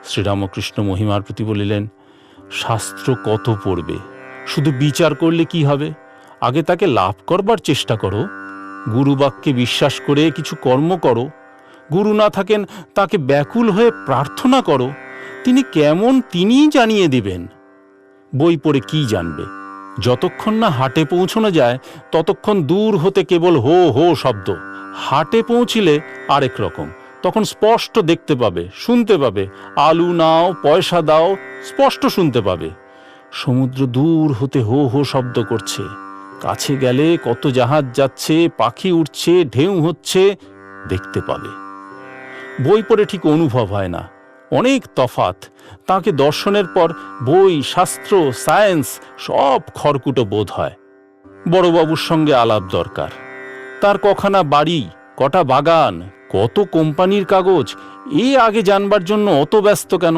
শ্রীরামকৃষ্ণ মহিমার প্রতি বলিলেন, শাস্ত্র কত পড়বে, শুধু বিচার করলে কি হবে? আগে তাকে লাভ করবার চেষ্টা করো। গুরুবাক্যে বিশ্বাস করে কিছু কর্ম করো। গুরু না থাকেন, তাকে ব্যাকুল হয়ে প্রার্থনা করো, তিনি কেমন তিনিই জানিয়ে দিবেন। বই পড়ে কি জানবে? যতক্ষণ না হাটে পৌঁছানো যায় ততক্ষণ দূর হতে কেবল হো হো শব্দ। হাটে পৌঁছিলে আরেক রকম, তখন স্পষ্ট দেখতে পাবে, শুনতে পাবে। আলু নাও, পয়সা দাও, স্পষ্ট শুনতে পাবে। সমুদ্র দূর হতে হো হো শব্দ করছে, কাছে গেলে কত জাহাজ যাচ্ছে, পাখি উঠছে, ঢেউ হচ্ছে, দেখতে পাবে। বই পড়ে ঠিক অনুভব হয় না, অনেক তফাৎ। তাকে দর্শনের পর বই, শাস্ত্র, সায়েন্স সব খড়কুটো বোধ হয়। বড়বাবুর সঙ্গে আলাপ দরকার। তার কখানা বাড়ি, কটা বাগান, কত কোম্পানির কাগজ, আগে জানবার জন্য অত ব্যস্ত কেন?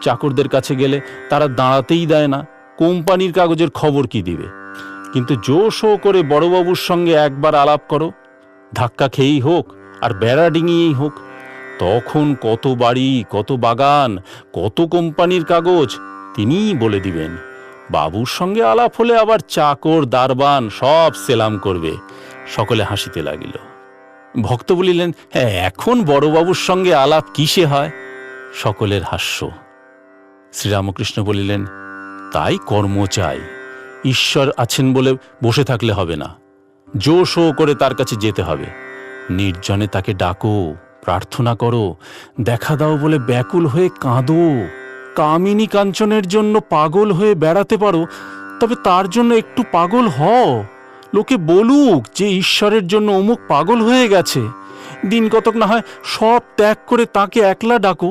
চাকরদের কাছে গেলে তারা দাঁড়াতেই দেয় না, কোম্পানির কাগজের খবর কি দিবে? কিন্তু জোশ করে বড়বাবুর সঙ্গে একবার আলাপ করো, ধাক্কা খেয়েই হোক আর বেড়া ডিঙিয়েই হোক, তখন কত বাড়ি, কত বাগান, কত কোম্পানির কাগজ তিনিই বলে দিবেন। বাবুর সঙ্গে আলাপ হলে আবার চাকর, দারবান সব সেলাম করবে। সকলে হাসিতে লাগিল। ভক্ত বলিলেন, হ্যাঁ, এখন বড়বাবুর সঙ্গে আলাপ কিসে হয়? সকলের হাস্য। শ্রীরামকৃষ্ণ বলিলেন, তাই কর্ম চাই, ঈশ্বর আছেন বলে বসে থাকলে হবে না, জো শো করে তার কাছে যেতে হবে। নির্জনে তাকে ডাকো, প্রার্থনা করো, দেখা দাও বলে ব্যাকুল হয়ে কাঁদো। কামিনী কাঞ্চনের জন্য পাগল হয়ে বেড়াতে পারো, তবে তার জন্য একটু পাগল হও। লোকে বলুক যে ঈশ্বরের জন্য অমুক পাগল হয়ে গেছে। দিন কতক না হয় সব ত্যাগ করে তাকে একলা ডাকো।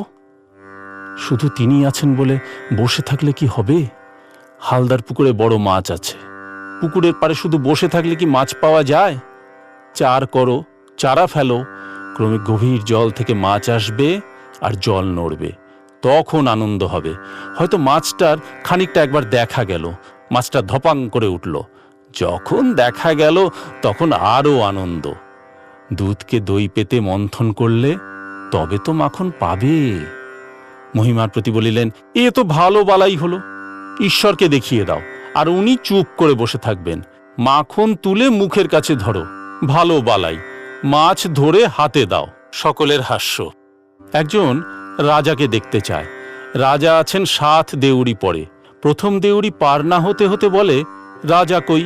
শুধু তিনি আছেন বলে বসে থাকলে কি হবে? হালদার পুকুরে বড় মাছ আছে, পুকুরের পাড়ে শুধু বসে থাকলে কি মাছ পাওয়া যায়? চার করো, চারা ফেলো, ক্রমে গভীর জল থেকে মাছ আসবে আর জল নড়বে, তখন আনন্দ হবে। হয়তো মাছটার খানিকটা একবার দেখা গেল, মাছটা ধপাং করে উঠল। যখন দেখা গেল তখন আরও আনন্দ। দুধকে দই পেতে মন্থন করলে তবে তো মাখন পাবে। মহিমার প্রতি বলিলেন, এ তো ভালো বালাই হলো, ঈশ্বরকে দেখিয়ে দাও, আর উনি চুপ করে বসে থাকবেন। মাখন তুলে মুখের কাছে ধরো, ভালো বালাই। মাছ ধরে হাতে দাও। সকলের হাস্য। একজন রাজাকে দেখতে চায়। রাজা আছেন 7 দেউড়ি পরে। প্রথম দেউড়ি পার না হতে হতে বলে, রাজা কই?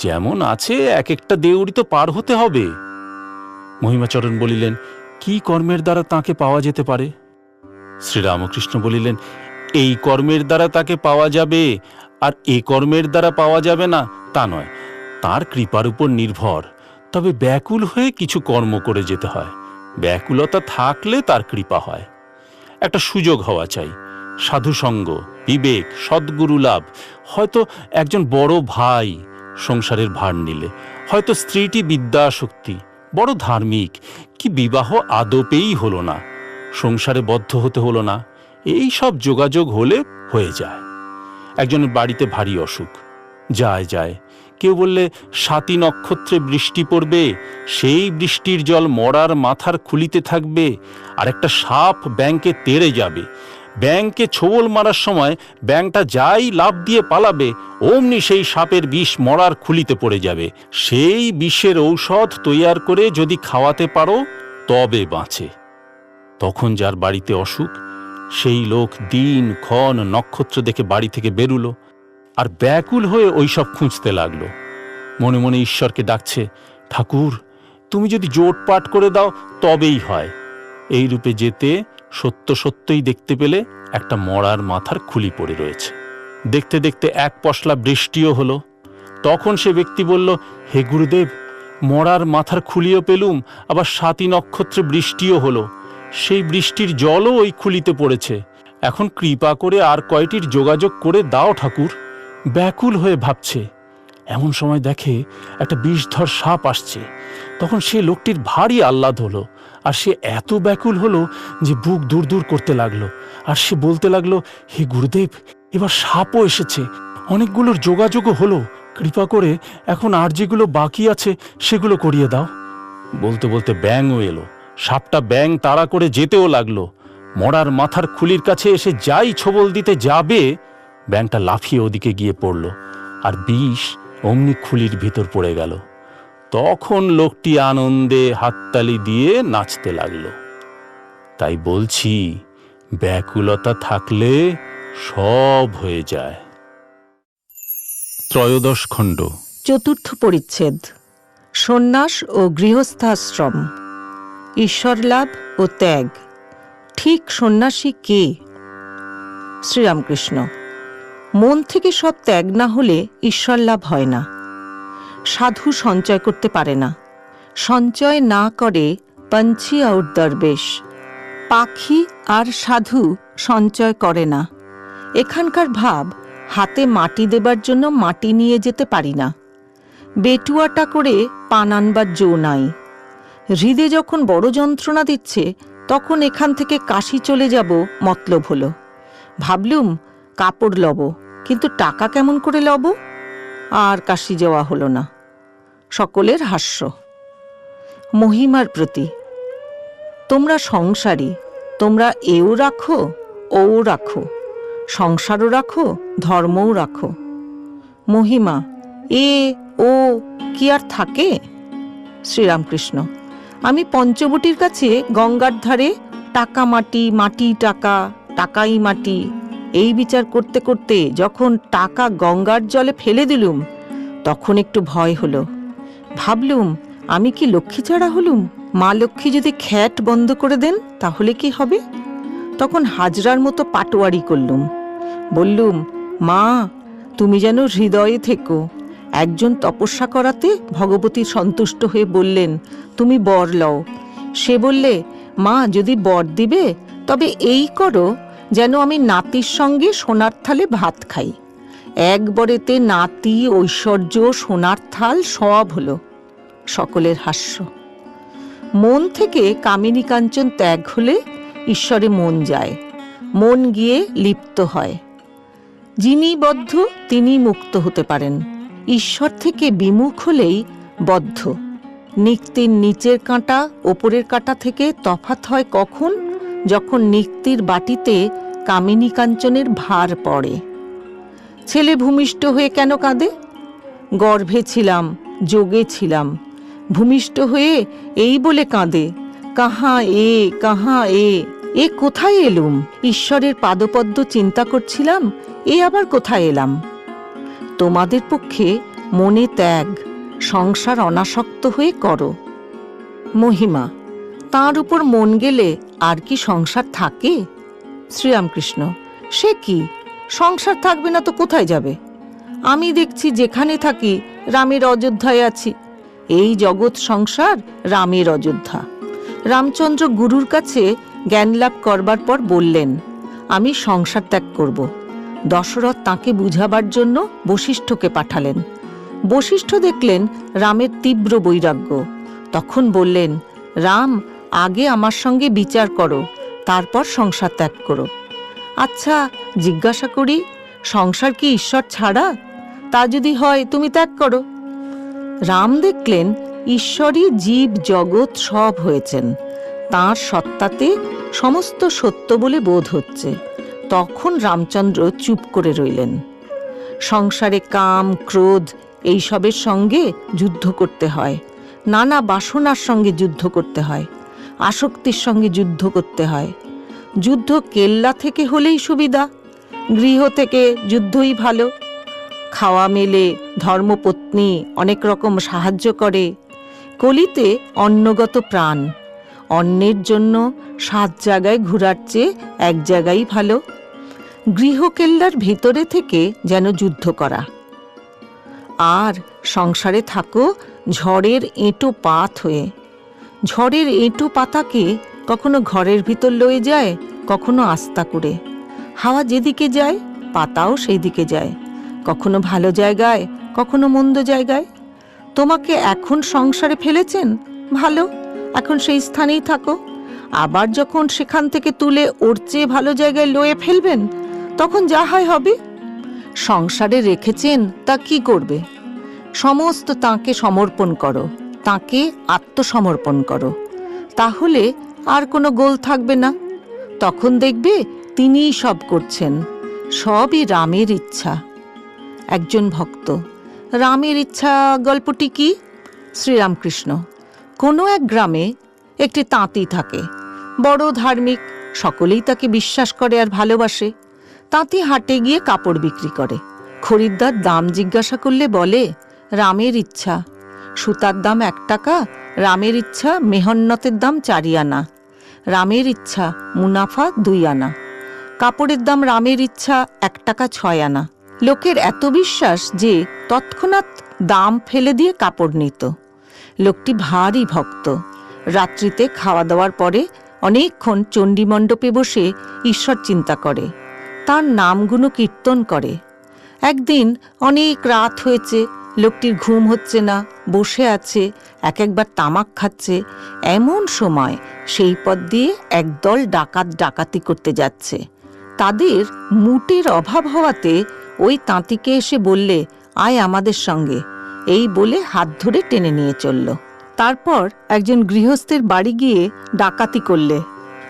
যেমন আছে এক একটা দেউড়ি তো পার হতে হবে। মহিমাচরণ বলিলেন, কি কর্মের দ্বারা তাকে পাওয়া যেতে পারে? শ্রীরামকৃষ্ণ বলিলেন, এই কর্মের দ্বারা তাকে পাওয়া যাবে আর এ কর্মের দ্বারা পাওয়া যাবে না তা নয়, তার কৃপার উপর নির্ভর। তবে ব্যাকুল হয়ে কিছু কর্ম করে যেতে হয়। ব্যাকুলতা থাকলে তার কৃপা হয়। একটা সুযোগ হওয়া চাই, সাধুসঙ্গ, বিবেক, সদ্গুরু লাভ। হয়তো একজন বড় ভাই সংসারের ভার নিলে, হয়তো স্ত্রীটি বিদ্যাশক্তি, বড় ধার্মিক, কি বিবাহ আদপেই হলো না, সংসারে বদ্ধ হতে হলো না। এই সব যোগাযোগ হলে হয়ে যায়। একজনের বাড়িতে ভারী অসুখ, যায়। কেউ বললে 7ই নক্ষত্রে বৃষ্টি পড়বে, সেই বৃষ্টির জল মরার মাথার খুলিতে থাকবে, আর একটা সাপ ব্যাংকে তেড়ে যাবে। ব্যাংকে ছোবল মারার সময় ব্যাংকটা যাই লাফ দিয়ে পালাবে, অমনি সেই সাপের বিষ মরার খুলিতে পড়ে যাবে। সেই বিষের ঔষধ তৈয়ার করে যদি খাওয়াতে পারো তবে বাঁচে। তখন যার বাড়িতে অসুখ, সেই লোক দিন ক্ষণ নক্ষত্র দেখে বাড়ি থেকে বেরুলো, আর ব্যাকুল হয়ে ওইসব খুঁজতে লাগলো। মনে মনে ঈশ্বরকে ডাকছে, ঠাকুর তুমি যদি জোট পাট করে দাও তবেই হয়। এই রূপে যেতে সত্যই দেখতে পেলে একটা মরার মাথার খুলি পড়ে রয়েছে। দেখতে দেখতে এক পশলা বৃষ্টিও হলো। তখন সে ব্যক্তি বলল, হে গুরুদেব, মরার মাথার খুলিও পেলুম, আবার 7ই নক্ষত্রে বৃষ্টিও হলো। সেই বৃষ্টির জলও ওই খুলিতে পড়েছে। এখন কৃপা করে আর কয়টির যোগাযোগ করে দাও ঠাকুর। ব্যাকুল হয়ে ভাবছে। এমন সময় দেখে একটা বিষধর সাপ আসছে। তখন সে লোকটির ভারী আহ্লাদ হলো, আর সে এত ব্যাকুল হলো যে বুক দূর দূর করতে লাগলো। আর সে বলতে লাগলো, হে গুরুদেব, এবার সাপও এসেছে, অনেকগুলোর যোগাযোগও হলো, কৃপা করে এখন আর যেগুলো বাকি আছে সেগুলো করিয়ে দাও। বলতে বলতে ব্যাঙও এলো। সাপটা ব্যাঙ তাড়া করে যেতেও লাগলো। মরার মাথার খুলির কাছে এসে যাই ছোবল দিতে যাবে, ব্যাঙটা লাফিয়ে ওদিকে গিয়ে পড়ল, আর বিষ অমনি খুলির ভিতর পড়ে গেল। তখন লোকটি আনন্দে হাততালি দিয়ে নাচতে লাগলো। তাই বলছি, ব্যাকুলতা থাকলে সব হয়ে যায়। 13 খণ্ড, 4র্থ পরিচ্ছেদ। সন্ন্যাস ও গৃহস্থাশ্রম, ঈশ্বর লাভ ও ত্যাগ। ঠিক সন্ন্যাসী কে? শ্রীরামকৃষ্ণ, মন থেকে সব ত্যাগ না হলে ঈশ্বর লাভ হয় না। সাধু সঞ্চয় করতে পারে না। সঞ্চয় না করে পঞ্ছি আর দরবেশ। পাখি আর সাধু সঞ্চয় করে না। এখানকার ভাব, হাতে মাটি দেবার জন্য মাটি নিয়ে যেতে পারি না। বেটুয়াটা করে পান আনবার জো নাই। হৃদে যখন বড় যন্ত্রণা দিচ্ছে, তখন এখান থেকে কাশি চলে যাব মতলব হলো। ভাবলুম কাপড় লব, কিন্তু টাকা কেমন করে লব? আর কাশি যাওয়া হলো না। সকলের হাস্য। মহিমার প্রতি, তোমরা সংসারী, তোমরা এও রাখো ও রাখো, সংসারও রাখো, ধর্মও রাখো। মহিমা, এ ও কি আর থাকে? শ্রীরামকৃষ্ণ, আমি পঞ্চবটির কাছে গঙ্গার ধারে টাকা মাটি, মাটি টাকা, টাকাই মাটি, এই বিচার করতে করতে যখন টাকা গঙ্গার জলে ফেলে দিলুম, তখন একটু ভয় হলো। ভাবলুম, আমি কি লক্ষ্মী ছাড়া হলুম? মা লক্ষ্মী যদি খ্যাট বন্ধ করে দেন তাহলে কি হবে? তখন হাজরার মতো পাটোয়ারি করলুম। বললুম, মা, তুমি যেন হৃদয়ে থেকো। একজন তপস্যা করাতে ভগবতী সন্তুষ্ট হয়ে বললেন, তুমি বর লও। সে বললে, মা, যদি বর দিবে তবে এই করো যেন আমি নাতির সঙ্গে সোনার থালে ভাত খাই। একবারেতে নাতি, ঐশ্বর্য, সোনার থাল সব হলো। সকলের হাস্য। মন থেকে কামিনী কাঞ্চন ত্যাগ হলে ঈশ্বরে মন যায়, মন গিয়ে লিপ্ত হয়। যিনি বদ্ধ তিনি মুক্ত হতে পারেন। ঈশ্বর থেকে বিমুখ হলেই বদ্ধ। নিক্তির নিচের কাঁটা ওপরের কাঁটা থেকে তফাৎ হয় কখন? যখন নিক্তির বাটিতে কামিনী কাঞ্চনের ভার পড়ে। ছেলে ভূমিষ্ঠ হয়ে কেন কাঁদে? গর্ভে ছিলাম, যোগে ছিলাম। ভূমিষ্ঠ হয়ে এই বলে কাঁদে, কাহা এ, কাহা এ, এ কোথায় এলুম? ঈশ্বরের পাদপদ্ম চিন্তা করছিলাম, এ আবার কোথায় এলাম? তোমাদের পক্ষে মনে ত্যাগ, সংসার অনাসক্ত হয়ে করো। মহিমা, তার উপর মন গেলে আর কি সংসার থাকে? শ্রীরামকৃষ্ণ, সে কি, সংসার থাকবে না তো কোথায় যাবে? আমি দেখছি যেখানে থাকি রামের অযোধ্যায় আছি। এই জগৎ সংসার রামের অযোধ্যা। রামচন্দ্র গুরুর কাছে জ্ঞান লাভ করবার পর বললেন, আমি সংসার ত্যাগ করব। দশরথ তাকে বুঝাবার জন্য বশিষ্ঠকে পাঠালেন। বশিষ্ঠ দেখলেন রামের তীব্র বৈরাগ্য। তখন বললেন, রাম, আগে আমার সঙ্গে বিচার করো, তারপর সংসার ত্যাগ করো। আচ্ছা, জিজ্ঞাসা করি, সংসার কি ঈশ্বর ছাড়া? তা যদি হয় তুমি ত্যাগ করো। রাম দেখলেন ঈশ্বরই জীব জগৎ সব হয়েছেন, তাঁর সত্তাতে সমস্ত সত্য বলে বোধ হচ্ছে। তখন রামচন্দ্র চুপ করে রইলেন। সংসারে কাম, ক্রোধ এইসবের সঙ্গে যুদ্ধ করতে হয়, নানা বাসনার সঙ্গে যুদ্ধ করতে হয়, আসক্তির সঙ্গে যুদ্ধ করতে হয়। যুদ্ধ কেল্লা থেকে হলেই সুবিধা, গৃহ থেকে যুদ্ধই ভালো। খাওয়া মেলে, ধর্মপত্নী অনেক রকম সাহায্য করে। কলিতে অন্নগত প্রাণ, অন্নের জন্য 7 জায়গায় ঘোরার চেয়ে এক জায়গায় ভালো। গৃহকেল্লার ভিতরে থেকে যেন যুদ্ধ করা। আর সংসারে থাকো ঝড়ের এঁটো পাত হয়ে। ঝড়ের এঁটো পাতাকে কখনো ঘরের ভিতর লয়ে যায়, কখনো আস্তা করে। হাওয়া যেদিকে যায় পাতাও সেই দিকে যায়, কখনো ভালো জায়গায়, কখনো মন্দ জায়গায়। তোমাকে এখন সংসারে ফেলেছেন, ভালো, এখন সেই স্থানেই থাকো। আবার যখন সেখান থেকে তুলে ওর চেয়ে ভালো জায়গায় লয়ে ফেলবেন, তখন যা হয় হবে। সংসারে রেখেছেন তা কি করবে? সমস্ত তাঁকে সমর্পণ করো, তাঁকে আত্মসমর্পণ করো। তাহলে আর কোনো গোল থাকবে না। তখন দেখবে তিনিই সব করছেন, সবই রামের ইচ্ছা। একজন ভক্ত, রামের ইচ্ছা গল্পটি কি? শ্রীরামকৃষ্ণ, কোনো এক গ্রামে একটি তাঁতি থাকে, বড় ধার্মিক, সকলেই তাকে বিশ্বাস করে আর ভালোবাসে। তাঁতি হাটে গিয়ে কাপড় বিক্রি করে। খরিদ্দার দাম জিজ্ঞাসা করলে বলে, রামের ইচ্ছা। সুতার দাম 1 টাকা, রামের ইচ্ছা মেহন্নতের দাম 4 আনা, রামের ইচ্ছা মুনাফা 2 আনা। কাপড়ের দাম রামের ইচ্ছা 1 টাকা 6 আনা। লোকের এত বিশ্বাস যে তৎক্ষণাৎ দাম ফেলে দিয়ে কাপড় নিত। লোকটি ভারী ভক্ত। রাত্রিতে খাওয়া দাওয়ার পরে অনেকক্ষণ চণ্ডীমণ্ডপে বসে ঈশ্বর চিন্তা করে, তার নামগুণ কীর্তন করে। একদিন অনেক রাত হয়েছে, লোকটির ঘুম হচ্ছে না, বসে আছে, একবার তামাক খাচ্ছে। এমন সময় সেই পথ দিয়ে একদল ডাকাত ডাকাতি করতে যাচ্ছে। তাদের মুটের অভাব হওয়াতে ওই তাঁতিকে এসে বললে, আয় আমাদের সঙ্গে, এই বলে হাত ধরে টেনে নিয়ে চলল। তারপর একজন গৃহস্থের বাড়ি গিয়ে ডাকাতি করলে,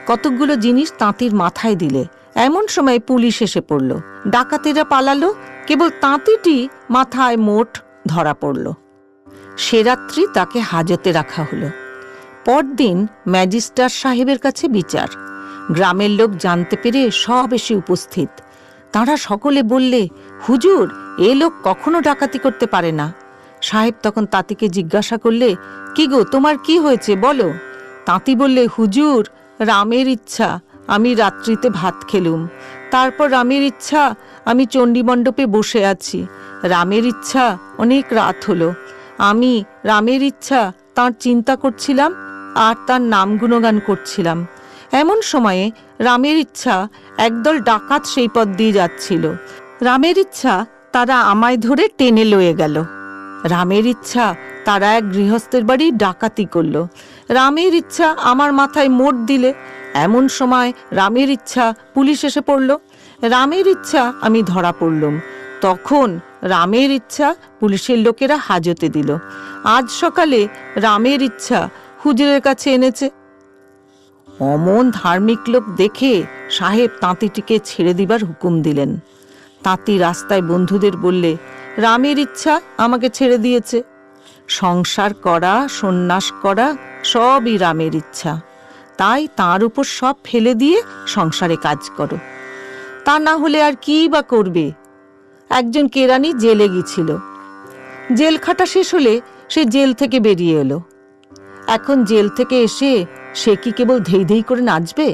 কতকগুলো জিনিস তাঁতির মাথায় দিলে। এমন সময় পুলিশ এসে পড়ল। ডাকাতেরা পালালো, কেবল তাঁতিটি মাথায় মোট ধরা পড়ল। সে রাত্রি তাকে হাজতে রাখা হলো। পরদিন ম্যাজিস্ট্রেট সাহেবের কাছে বিচার। গ্রামের লোক জানতে পেরে সব এসে উপস্থিত। তারা সকলে বললে, হুজুর, এ লোক কখনো ডাকাতি করতে পারে না। সাহেব তখন তাঁতিকে জিজ্ঞাসা করলে, কি গো, তোমার কি হয়েছে বলো। তাঁতি বললে, হুজুর, রামের ইচ্ছা আমি রাত্রিতে ভাত খেলুম, তারপর রামের ইচ্ছা আমি চণ্ডীমণ্ডপে বসে আছি, রামের ইচ্ছা অনেক রাত হলো, আমি রামের ইচ্ছা তাঁর চিন্তা করছিলাম আর তার নাম গুণগান করছিলাম। এমন সময়ে রামের ইচ্ছা একদল ডাকাত সেই পথ দিয়ে যাচ্ছিল। রামের ইচ্ছা তারা আমায় ধরে টেনে লয়ে গেল। রামের ইচ্ছা তারা এক গৃহস্থের বাড়ি ডাকাতি করল। রামের ইচ্ছা আমার মাথায় মোট দিলে। এমন সময় রামের ইচ্ছা পুলিশ এসে পড়ল। রামের ইচ্ছা আমি ধরা পড়লুম। তখন রামের ইচ্ছা পুলিশের লোকেরা হাজতে দিল। আজ সকালে রামের ইচ্ছা হুজুরের কাছে এনেছে। অমন ধার্মিক লোক দেখে সাহেব তাঁতিটিকে ছেড়ে দিবার হুকুম দিলেন। তাঁতি রাস্তায় বন্ধুদের বললে, রামের ইচ্ছা আমাকে ছেড়ে দিয়েছে। সংসার করা, সন্ন্যাস করা সবই রামের ইচ্ছা, তাই তার উপর সব ফেলে দিয়ে সংসারে কাজ করো। তা না হলে আর কি বা করবে। একজন কেরানি জেলে গিয়েছিল। জেল খাটা শেষ হলে সে জেল থেকে বেরিয়ে এলো। এখন জেল থেকে এসে সে কি কেবল ধেই ধেই করে নাচবে,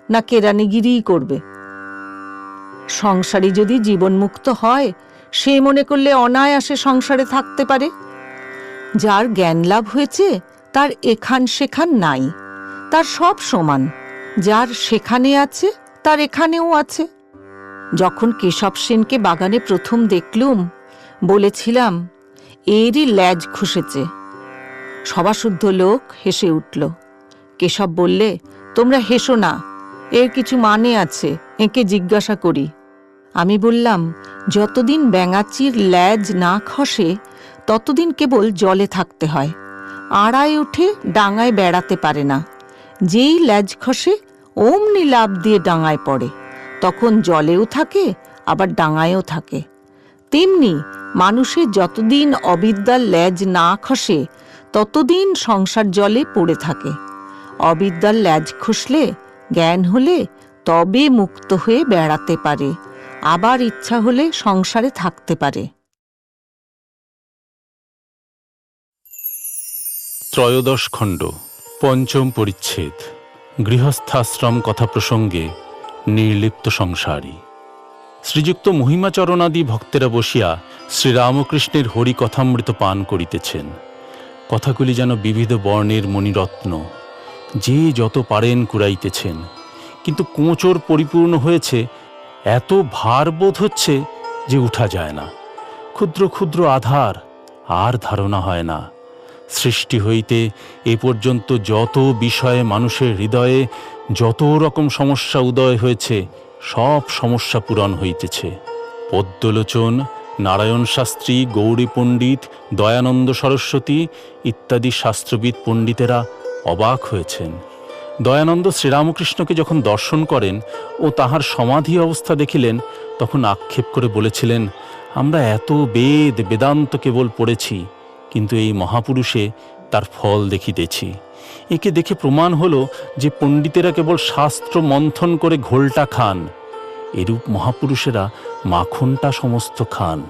না কেরানিগিরিই করবে? সংসারী যদি জীবনমুক্ত হয়, সে মনে করলে অনায়াসে সংসারে থাকতে পারে। যার জ্ঞান লাভ হয়েছে তার এখান সেখান নাই, তার সব সমান। যার সেখানে আছে তার এখানেও আছে। যখন কেশব সেনকে বাগানে প্রথম দেখলুম, বলেছিলাম, এরই ল্যাজ খসেছে। সভাশুদ্ধ লোক হেসে উঠল। কেশব বললে, তোমরা হেসো না, এর কিছু মানে আছে, একে জিজ্ঞাসা করি। আমি বললাম, যতদিন ব্যাঙাচির ল্যাজ না খসে ততদিন কেবল জলে থাকতে হয়, আড়ায় উঠে ডাঙায় বেড়াতে পারে না। যেই ল্যাজ খসে অমনি লাফ দিয়ে ডাঙায় পড়ে, তখন জলেও থাকে আবার ডাঙায়ও থাকে। তেমনি মানুষের যতদিন অবিদ্যার ল্যাজ না খসে ততদিন সংসার জলে পড়ে থাকে। অবিদ্যার ল্যাজ খসলে, জ্ঞান হলে তবে মুক্ত হয়ে বেড়াতে পারে, আবার ইচ্ছা হলে সংসারে থাকতে পারে। ত্রয়োদশ খণ্ড, পঞ্চম পরিচ্ছেদ। গৃহস্থাশ্রম কথা প্রসঙ্গে নির্লিপ্ত সংসারী। শ্রীযুক্ত মহিমাচরণাদি ভক্তেরা বসিয়া শ্রীরামকৃষ্ণের হরিকথামৃত পান করিতেছেন। কথাগুলি যেন বিবিধ বর্ণের মণিরত্ন, যে যত পারেন কুড়াইতেছেন, কিন্তু কোঁচর পরিপূর্ণ হয়েছে, এত ভার বোধ হচ্ছে যে উঠা যায় না। ক্ষুদ্র ক্ষুদ্র আধার, আর ধারণা হয় না। সৃষ্টি হইতে এ পর্যন্ত যত বিষয়ে মানুষের হৃদয়ে যত রকম সমস্যা উদয় হয়েছে, সব সমস্যা পূরণ হইতেছে। পদ্মলোচন, নারায়ণ শাস্ত্রী, গৌরী পণ্ডিত, দয়ানন্দ সরস্বতী ইত্যাদি শাস্ত্রবিদ পণ্ডিতেরা অবাক হয়েছেন। দয়ানন্দ শ্রীরামকৃষ্ণকে যখন দর্শন করেন ও তাহার সমাধি অবস্থা দেখিলেন, তখন আক্ষেপ করে বলেছিলেন, আমরা এত বেদ বেদান্ত কেবল পড়েছি, কিন্তু এই মহাপুরুষে তার ফল দেখিতেছি। একে দেখে প্রমাণ হলো যে পণ্ডিতেরা কেবল শাস্ত্র মন্থন করে ঘোলটা খান, এরূপ মহাপুরুষেরা মাখনটা সমস্ত খান।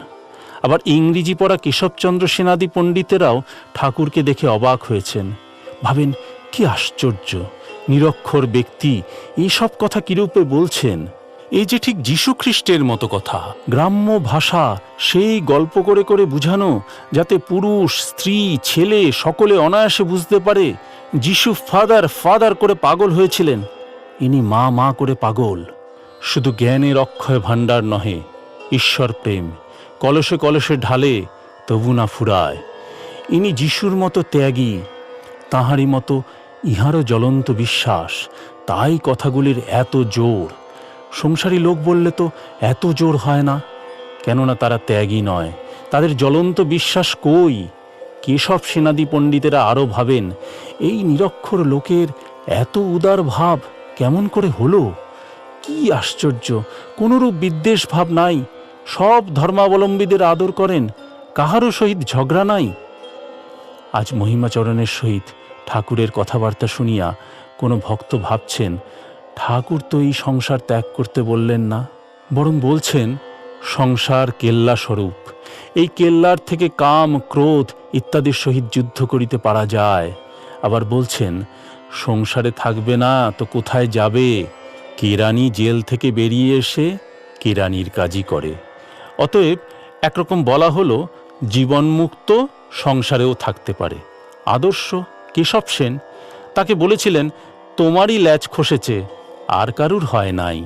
আবার ইংরেজি পড়া কেশবচন্দ্র সেনাদি পণ্ডিতেরাও ঠাকুরকে দেখে অবাক হয়েছেন। ভাবেন, কি আশ্চর্য, নিরক্ষর ব্যক্তি এইসব কথা কিরূপে বলছেন। এই যে ঠিক যীশু খ্রিস্টের মতো কথা, গ্রাম্য ভাষা, সেই গল্প করে করে বুঝানো, যাতে পুরুষ স্ত্রী ছেলে সকলে অনায়াসে বুঝতে পারে। যীশু ফাদার ফাদার করে পাগল হয়েছিলেন, ইনি মা মা করে পাগল। শুধু জ্ঞানের অক্ষয় ভাণ্ডার নহে, ঈশ্বর প্রেম কলসে কলসে ঢালে তবু না ফুরায়। ইনি যিশুর মতো ত্যাগী, তাঁহারই মতো ইহারও জ্বলন্ত বিশ্বাস, তাই কথাগুলির এত জোর। সংসারী লোক বললে তো এত জোর হয় না, কেননা তারা ত্যাগী নয়, তাদের জ্বলন্ত বিশ্বাস কই। কেশব সেনাদি পণ্ডিতেরা আরও ভাবেন, এই নিরক্ষর লোকের এত উদার ভাব কেমন করে হলো? কি আশ্চর্য, কোনরূপ বিদ্বেষ ভাব নাই, সব ধর্মাবলম্বীদের আদর করেন, কাহারও সহিত ঝগড়া নাই। আজ মহিমাচরণের সহিত ঠাকুরের কথাবার্তা শুনিয়া কোনো ভক্ত ভাবছেন, ঠাকুর তো এই সংসার ত্যাগ করতে বললেন না, বরং বলছেন সংসার কেল্লা স্বরূপ, এই কেল্লার থেকে কাম ক্রোধ ইত্যাদির সহিত যুদ্ধ করিতে পারা যায়। আবার বলছেন সংসারে থাকবে না তো কোথায় যাবে, কেরানি জেল থেকে বেরিয়ে এসে কেরানির কাজই করে। অতএব একরকম বলা হলো জীবনমুক্ত সংসারেও থাকতে পারে। আদর্শ কেশব সেন তাকে বলেছিলেন তোমারই ল্যাজ খসেছে, আর কারুর হয় নাই।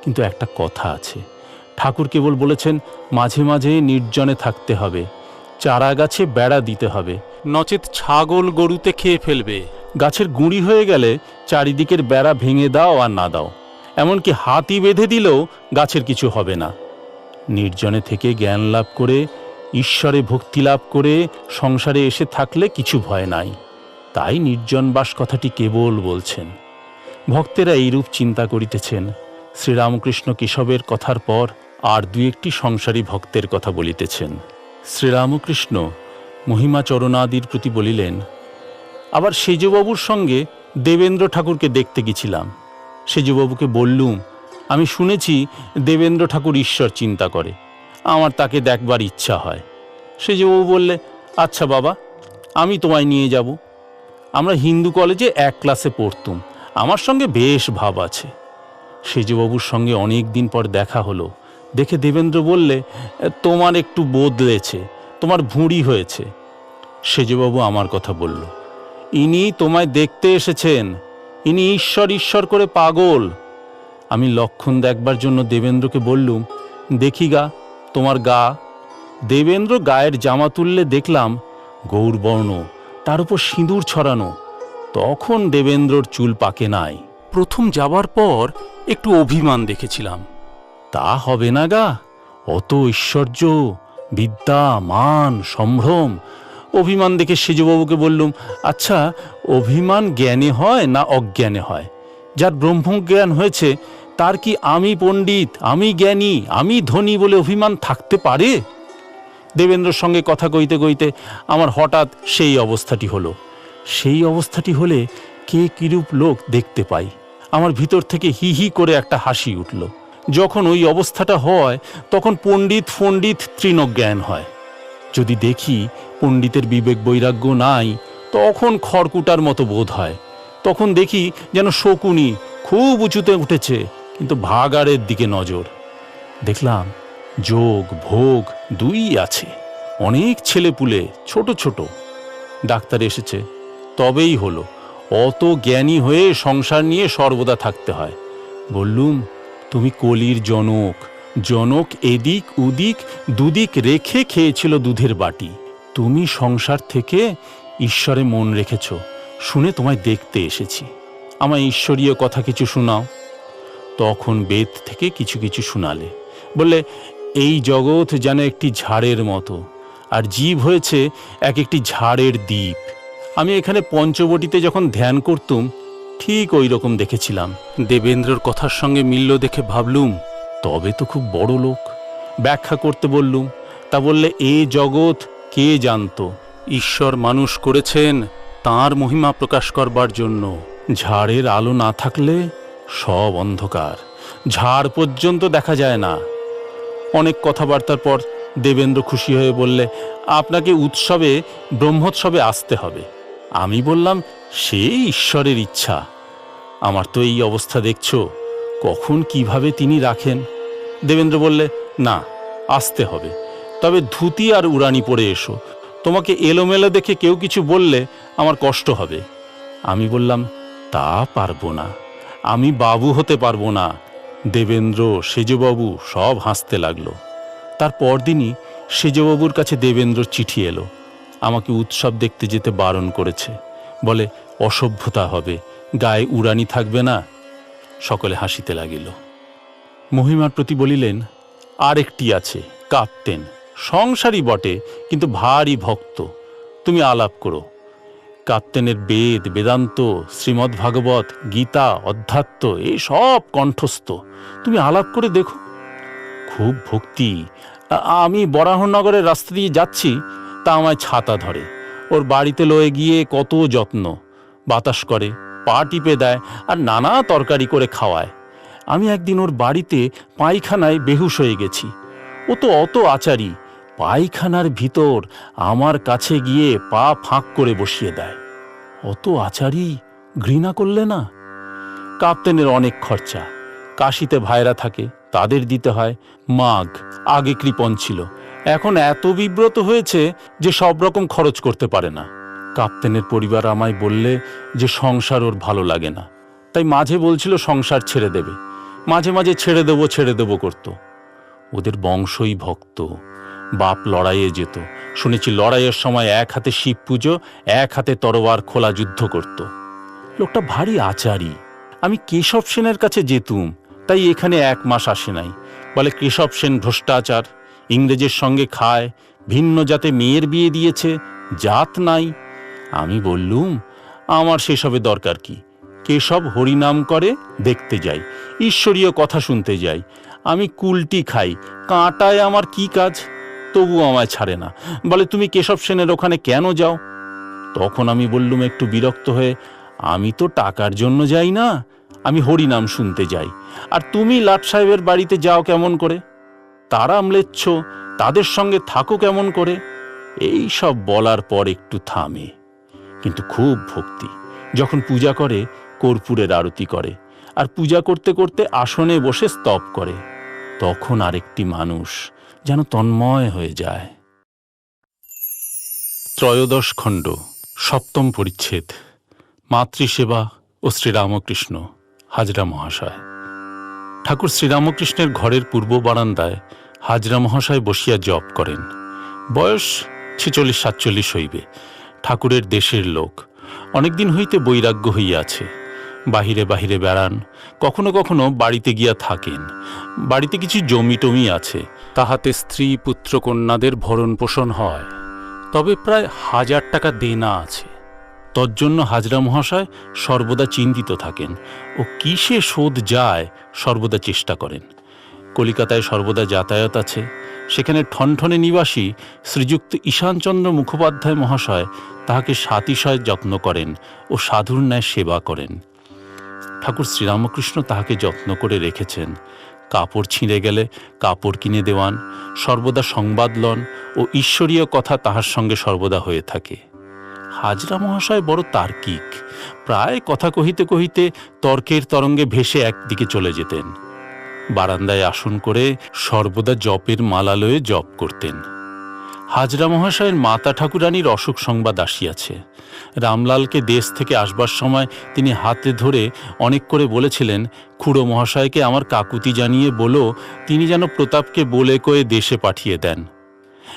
কিন্তু একটা কথা আছে, ঠাকুর কেবল বলেছেন মাঝে মাঝে নির্জনে থাকতে হবে, চারা গাছে বেড়া দিতে হবে, নচেত ছাগল গরুতে খেয়ে ফেলবে। গাছের গুঁড়ি হয়ে গেলে চারিদিকের বেড়া ভেঙে দাও আর না দাও, এমনকি হাতি বেঁধে দিলেও গাছের কিছু হবে না। নির্জনে থেকে জ্ঞান লাভ করে ঈশ্বরে ভক্তি লাভ করে সংসারে এসে থাকলে কিছু ভয় নাই। তাই নির্জনবাস কথাটি কেবল বলছেন। ভক্তেরা এইরূপ চিন্তা করিতেছেন। শ্রীরামকৃষ্ণ কেশবের কথার পর আর দুই একটি সংসারী ভক্তের কথা বলিতেছেন। শ্রীরামকৃষ্ণ মহিমাচরণাদির প্রতি বলিলেন, আবার সেজবাবুর সঙ্গে দেবেন্দ্র ঠাকুরকে দেখতে গেছিলাম। সেজবাবুকে বললুম, আমি শুনেছি দেবেন্দ্র ঠাকুর ঈশ্বর চিন্তা করে, আমার তাকে দেখবার ইচ্ছা হয়। সেজবাবু বললে, আচ্ছা বাবা, আমি তোমায় নিয়ে যাব। আমরা হিন্দু কলেজে এক ক্লাসে পড়তুম, আমার সঙ্গে বেশ ভাব আছে। সেজবাবুর সঙ্গে অনেক দিন পর দেখা হলো। দেখে দেবেন্দ্র বললে, তোমার একটু বদলেছে, তোমার ভুঁড়ি হয়েছে। সেজবাবু আমার কথা বলল, ইনি তোমায় দেখতে এসেছেন, ইনি ঈশ্বর ঈশ্বর করে পাগল। আমি লক্ষণ দেখবার জন্য দেবেন্দ্রকে বললুম, দেখি গা তোমার গা। দেবেন্দ্র গায়ের জামা তুললে দেখলাম গৌরবর্ণ, তার উপর সিঁদুর ছড়ানো। তখন দেবেন্দ্রর চুল পাকে নাই। প্রথম যাবার পর একটু অভিমান দেখেছিলাম। তা হবে না গা, অত ঐশ্বর্য, বিদ্যা, মান, সম্ভ্রম। অভিমান দেখে সেজবাবুকে বললুম, আচ্ছা অভিমান জ্ঞানে হয় না অজ্ঞানে হয়? যার ব্রহ্মজ্ঞান হয়েছে তার কি আমি পণ্ডিত, আমি জ্ঞানী, আমি ধনী বলে অভিমান থাকতে পারে? দেবেন্দ্রর সঙ্গে কথা কইতে কইতে আমার হঠাৎ সেই অবস্থাটি হলো। সেই অবস্থাটি হলে কে কিরূপ লোক দেখতে পাই। আমার ভিতর থেকে হি হি করে একটা হাসি উঠল। যখন ওই অবস্থাটা হয় তখন পণ্ডিত ফণ্ডিত তৃণজ্ঞান হয়। যদি দেখি পণ্ডিতের বিবেক বৈরাগ্য নাই, তখন খড়কুটার মতো বোধ হয়। তখন দেখি যেন শকুনি খুব উঁচুতে উঠেছে, কিন্তু ভাগাড়ের দিকে নজর। দেখলাম যোগ ভোগ দুই আছে, অনেক ছেলেপুলে ছোট ছোট। ডাক্তার এসেছে, তবেই হলো। অত জ্ঞানী হয়ে সংসার নিয়ে সর্বদা থাকতে হয়। বললুম, তুমি কলির জনক। জনক এদিক উদিক দুদিক রেখে খেয়েছিল দুধের বাটি। তুমি সংসার থেকে ঈশ্বরে মন রেখেছ, শুনে তোমায় দেখতে এসেছি। আমায় ঈশ্বরীয় কথা কিছু শোনাও। তখন বেদ থেকে কিছু কিছু শোনালে। বললে, এই জগৎ যেন একটি ঝাড়ের মতো, আর জীব হয়েছে এক একটি ঝাড়ের দ্বীপ। আমি এখানে পঞ্চবটিতে যখন ধ্যান করতুম ঠিক ওই রকম দেখেছিলাম। দেবেন্দ্রর কথার সঙ্গে মিলল দেখে ভাবলুম, তবে তো খুব বড় লোক। ব্যাখ্যা করতে বললুম, তা বললে, এ জগৎ কে জানত? ঈশ্বর মানুষ করেছেন তাঁর মহিমা প্রকাশ করবার জন্য। ঝাড়ের আলো না থাকলে সব অন্ধকার, ঝাড় পর্যন্ত দেখা যায় না। অনেক কথাবার্তার পর দেবেন্দ্র খুশি হয়ে বললে, আপনাকে উৎসবে ব্রহ্মোৎসবে আসতে হবে। আমি বললাম, সে ঈশ্বরের ইচ্ছা। আমার তো এই অবস্থা দেখছ, কখন কিভাবে তিনি রাখেন। দেবেন্দ্র বললে, না, আসতে হবে, তবে ধুতি আর উড়ানি পরে এসো। তোমাকে এলোমেলো দেখে কেউ কিছু বললে আমার কষ্ট হবে। আমি বললাম, তা পারবো না, আমি বাবু হতে পারবো না। দেবেন্দ্র সেজবাবু সব হাসতে লাগলো। তার পরদিনই সেজবাবুর কাছে দেবেন্দ্রর চিঠি এলো। আমাকে উৎসব দেখতে যেতে বারণ করেছে, বলে অসভ্যতা হবে, গায়ে উড়ানি থাকবে না। সকলে হাসিতে লাগিল। মহিমার প্রতি বলিলেন, আর একটি আছে, কাপ্তেন, সংসারী বটে কিন্তু ভারী ভক্ত, তুমি আলাপ করো। কাপ্তেনের বেদ বেদান্ত শ্রীমদ্ ভাগবত গীতা অধ্যাত্ম এই সব কণ্ঠস্থ, তুমি আলাপ করে দেখো। খুব ভক্তি। আমি বরাহনগরের রাস্তা দিয়ে যাচ্ছি, তা আমায় ছাতা ধরে। ওর বাড়িতে লয়ে গিয়ে কত যত্ন, বাতাস করে, পা টিপে দেয় আর নানা তরকারি করে খাওয়ায়। আমি একদিন ওর বাড়িতে পায়খানায় বেহুশ হয়ে গেছি। ও তো অত আচারী, পায়খানার ভিতর আমার কাছে গিয়ে পা ফাঁক করে বসিয়ে দেয়। অত আচারী, ঘৃণা করলে না? কাপ্তেনের অনেক খরচা, কাশিতে ভাইরা থাকে, তাদের দিতে হয়। মাগ আগে কৃপণ ছিল, এখন এত বিব্রত হয়েছে যে সব রকম খরচ করতে পারে না। কাপ্তেনের পরিবার আমায় বললে যে সংসার ওর ভালো লাগে না, তাই মাঝে বলছিল সংসার ছেড়ে দেবে। মাঝে মাঝে ছেড়ে দেবো করত। ওদের বংশই ভক্ত, বাপ লড়াইয়ে যেত, শুনেছি লড়াইয়ের সময় এক হাতে শিব পুজো, এক হাতে তরোয়ার খোলা যুদ্ধ করত। লোকটা ভারী আচারী। আমি কেশব সেনের কাছে যেতুম, তাই এখানে 1 মাস আসে নাই। বলে কেশব সেন ভ্রষ্টাচার, ইংরেজের সঙ্গে খায়, ভিন্ন জাতে মেয়ের বিয়ে দিয়েছে, জাত নাই। আমি বললুম আমার সেসবে দরকার কি? কেশব হরিনাম করে, দেখতে যাই, ঈশ্বরীয় কথা শুনতে যাই। আমি কুলটি খাই, কাঁটায় আমার কি কাজ? তবু আমায় ছাড়ে না, বলে তুমি কেশব সেনের ওখানে কেন যাও? তখন আমি বললুম একটু বিরক্ত হয়ে, আমি তো টাকার জন্য যাই না, আমি হরিনাম শুনতে যাই। আর তুমি লাট সাহেবের বাড়িতে যাও কেমন করে? তারা ম্লেচ্ছ, তাদের সঙ্গে থাকো কেমন করে? এই সব বলার পর একটু থামে, কিন্তু খুব ভক্তি। যখন পূজা করে কর্পূরের আরতি করে, আর পূজা করতে করতে আসনে বসে স্তব করে, তখন আরেকটি মানুষ যেন তন্ময় হয়ে যায়। ত্রয়োদশ খণ্ড, 7ম পরিচ্ছেদ। মাতৃসেবা ও শ্রীরামকৃষ্ণ, হাজরা মহাশয়। ঠাকুর শ্রীরামকৃষ্ণের ঘরের পূর্ব বারান্দায় হাজরা মহাশয় বসিয়া জপ করেন। বয়স 46-47 হইবে। ঠাকুরের দেশের লোক, অনেকদিন হইতে বৈরাগ্য হইয়াছে। বাহিরে বাহিরে বেড়ান, কখনো কখনো বাড়িতে গিয়া থাকেন। বাড়িতে কিছু জমি টমি আছে, তাহাতে স্ত্রী পুত্র কন্যাদের ভরণ পোষণ হয়। তবে প্রায় 1000 টাকা দেনা আছে। তজ্জন্য হাজরা মহাশয় সর্বদা চিন্তিত থাকেন ও কিসে শোধ যায় সর্বদা চেষ্টা করেন। কলিকাতায় সর্বদা যাতায়াত আছে। সেখানে ঠনঠনে নিবাসী শ্রীযুক্ত ঈশানচন্দ্র মুখোপাধ্যায় মহাশয় তাহাকে সাতিশয় যত্ন করেন ও সাধুর ন্যায় সেবা করেন। ঠাকুর শ্রীরামকৃষ্ণ তাহাকে যত্ন করে রেখেছেন। কাপড় ছিঁড়ে গেলে কাপড় কিনে দেওয়ান, সর্বদা সংবাদ লন ও ঈশ্বরীয় কথা তাহার সঙ্গে সর্বদা হয়ে থাকে। হাজরা মহাশয় বড় তার্কিক, প্রায় কথা কহিতে কহিতে তর্কের তরঙ্গে ভেসে একদিকে চলে যেতেন। বারান্দায় আসন করে সর্বদা জপের মালালয়ে জপ করতেন। হাজরা মহাশয়ের মাতা ঠাকুরানীর অসুখ সংবাদ আসিয়াছে। রামলালকে দেশ থেকে আসবার সময় তিনি হাতে ধরে অনেক করে বলেছিলেন, খুড়ো মহাশয়কে আমার কাকুতি জানিয়ে বলো তিনি যেন প্রতাপকে বলে কয়ে দেশে পাঠিয়ে দেন,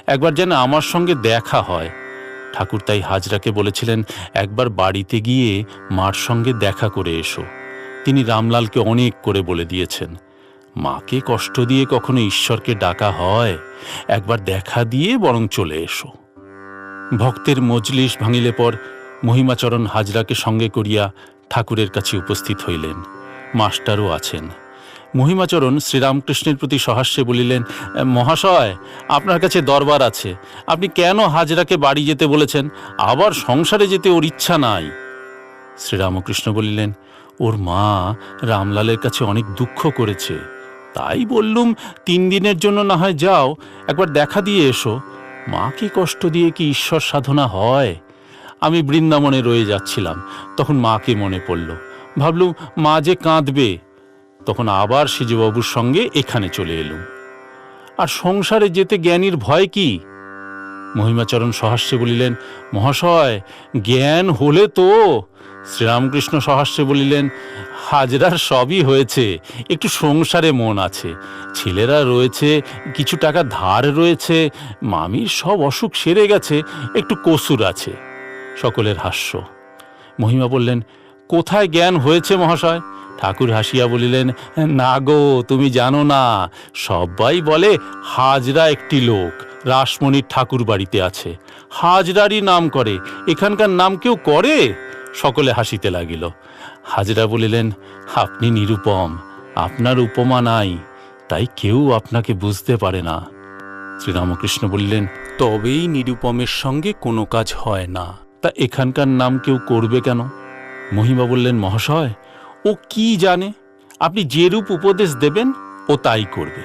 একবার যেন আমার সঙ্গে দেখা হয়। ঠাকুর তাই হাজরাকে বলেছিলেন, একবার বাড়িতে গিয়ে মার সঙ্গে দেখা করে এসো। তিনি রামলালকে অনেক করে বলে দিয়েছেন, মাকে কষ্ট দিয়ে কখনো ঈশ্বরকে ডাকা হয়? একবার দেখা দিয়ে বরং চলে এসো। ভক্তের মজলিস ভাঙিলে পর মহিমাচরণ হাজরাকে সঙ্গে করিয়া ঠাকুরের কাছে উপস্থিত হইলেন। মাস্টারও আছেন। মহিমাচরণ শ্রীরামকৃষ্ণের প্রতি সহাস্যে বলিলেন, মহাশয়, আপনার কাছে দরবার আছে। আপনি কেন হাজরাকে বাড়ি যেতে বলেছেন? আবার সংসারে যেতে ওর ইচ্ছা নাই। শ্রীরামকৃষ্ণ বলিলেন, ওর মা রামলালের কাছে অনেক দুঃখ করেছে, তাই বললুম 3 দিনের জন্য না হয় যাও, একবার দেখা দিয়ে এসো। মাকে কষ্ট দিয়ে কি ঈশ্বর সাধনা হয়? আমি বৃন্দাবনে রয়ে যাচ্ছিলাম, তখন মাকে মনে পড়ল। ভাবলুম মা যে কাঁদবে, তখন আবার সেজবাবুর সঙ্গে এখানে চলে এলুম। আর সংসারে যেতে জ্ঞানীর ভয় কি? মহিমাচরণ সহাস্যে বলিলেন, মহাশয়, জ্ঞান হলে তো। শ্রীরামকৃষ্ণ সহাস্যে বলিলেন, হাজরার সবই হয়েছে, একটু সংসারে মন আছে, ছেলেরা রয়েছে, কিছু টাকা ধার রয়েছে, মামির সব অসুখ সেরে গেছে, একটু কসুর আছে। সকলের হাস্য। মহিমা বললেন, কোথায় জ্ঞান হয়েছে মহাশয়? ঠাকুর হাসিয়া বলিলেন, না গো, তুমি জানো না। সবাই বলে হাজরা একটি লোক রাসমণির ঠাকুর বাড়িতে আছে, হাজরারই নাম করে, এখানকার নাম কেউ করে? সকলে হাসিতে লাগিল। হাজরা বলিলেন, আপনি নিরুপম, আপনার উপমা নাই, তাই কেউ আপনাকে বুঝতে পারে না। শ্রীরামকৃষ্ণ বললেন, তবেই নিরুপমের সঙ্গে কোনো কাজ হয় না, তা এখানকার নাম কেউ করবে কেন? মহিমা বললেন, মহাশয়, ও কি জানে? আপনি যে রূপ উপদেশ দেবেন ও তাই করবে।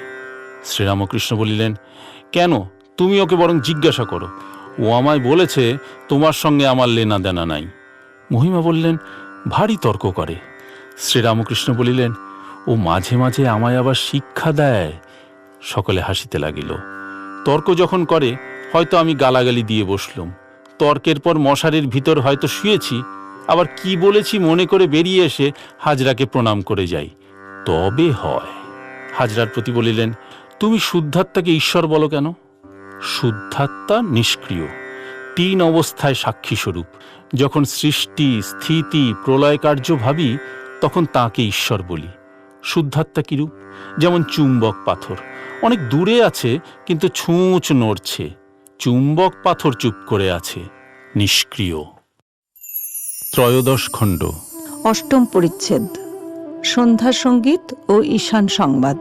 শ্রীরামকৃষ্ণ বলিলেন, কেন, তুমি ওকে বরং জিজ্ঞাসা করো, ও আমায় বলেছে তোমার সঙ্গে আমার লেনা দেনা নাই। মহিমা বললেন, ভারী তর্ক করে। শ্রীরামকৃষ্ণ বলিলেন, ও মাঝে মাঝে আমায় আবার শিক্ষা দেয়। সকলে হাসিতে লাগিল। তর্ক যখন করে হয়তো আমি গালাগালি দিয়ে বসলুম, তর্কের পর মশারির ভিতর হয়তো শুয়েছি, আবার কি বলেছি মনে করে বেরিয়ে এসে হাজরাকে প্রণাম করে যাই, তবে হয়। হাজরার প্রতি বলিলেন, তুমি শুদ্ধাত্মাকে ঈশ্বর বলো কেন? শুদ্ধাত্মা নিষ্ক্রিয়, 3 অবস্থায় সাক্ষী স্বরূপ। যখন সৃষ্টি, স্থিতি, প্রলয় কার্য ভাবি তখন তাকে ঈশ্বর বলি। শুদ্ধাত্মা কিরূপ? যেমন চুম্বক পাথর, অনেক দূরে আছে কিন্তু ছুঁচ নড়ছে। চুম্বক পাথর চুপ করে আছে, নিষ্ক্রিয়। 13 খণ্ড। অষ্টম পরিচ্ছেদ। সন্ধ্যা সঙ্গীত ও ঈশান সংবাদ।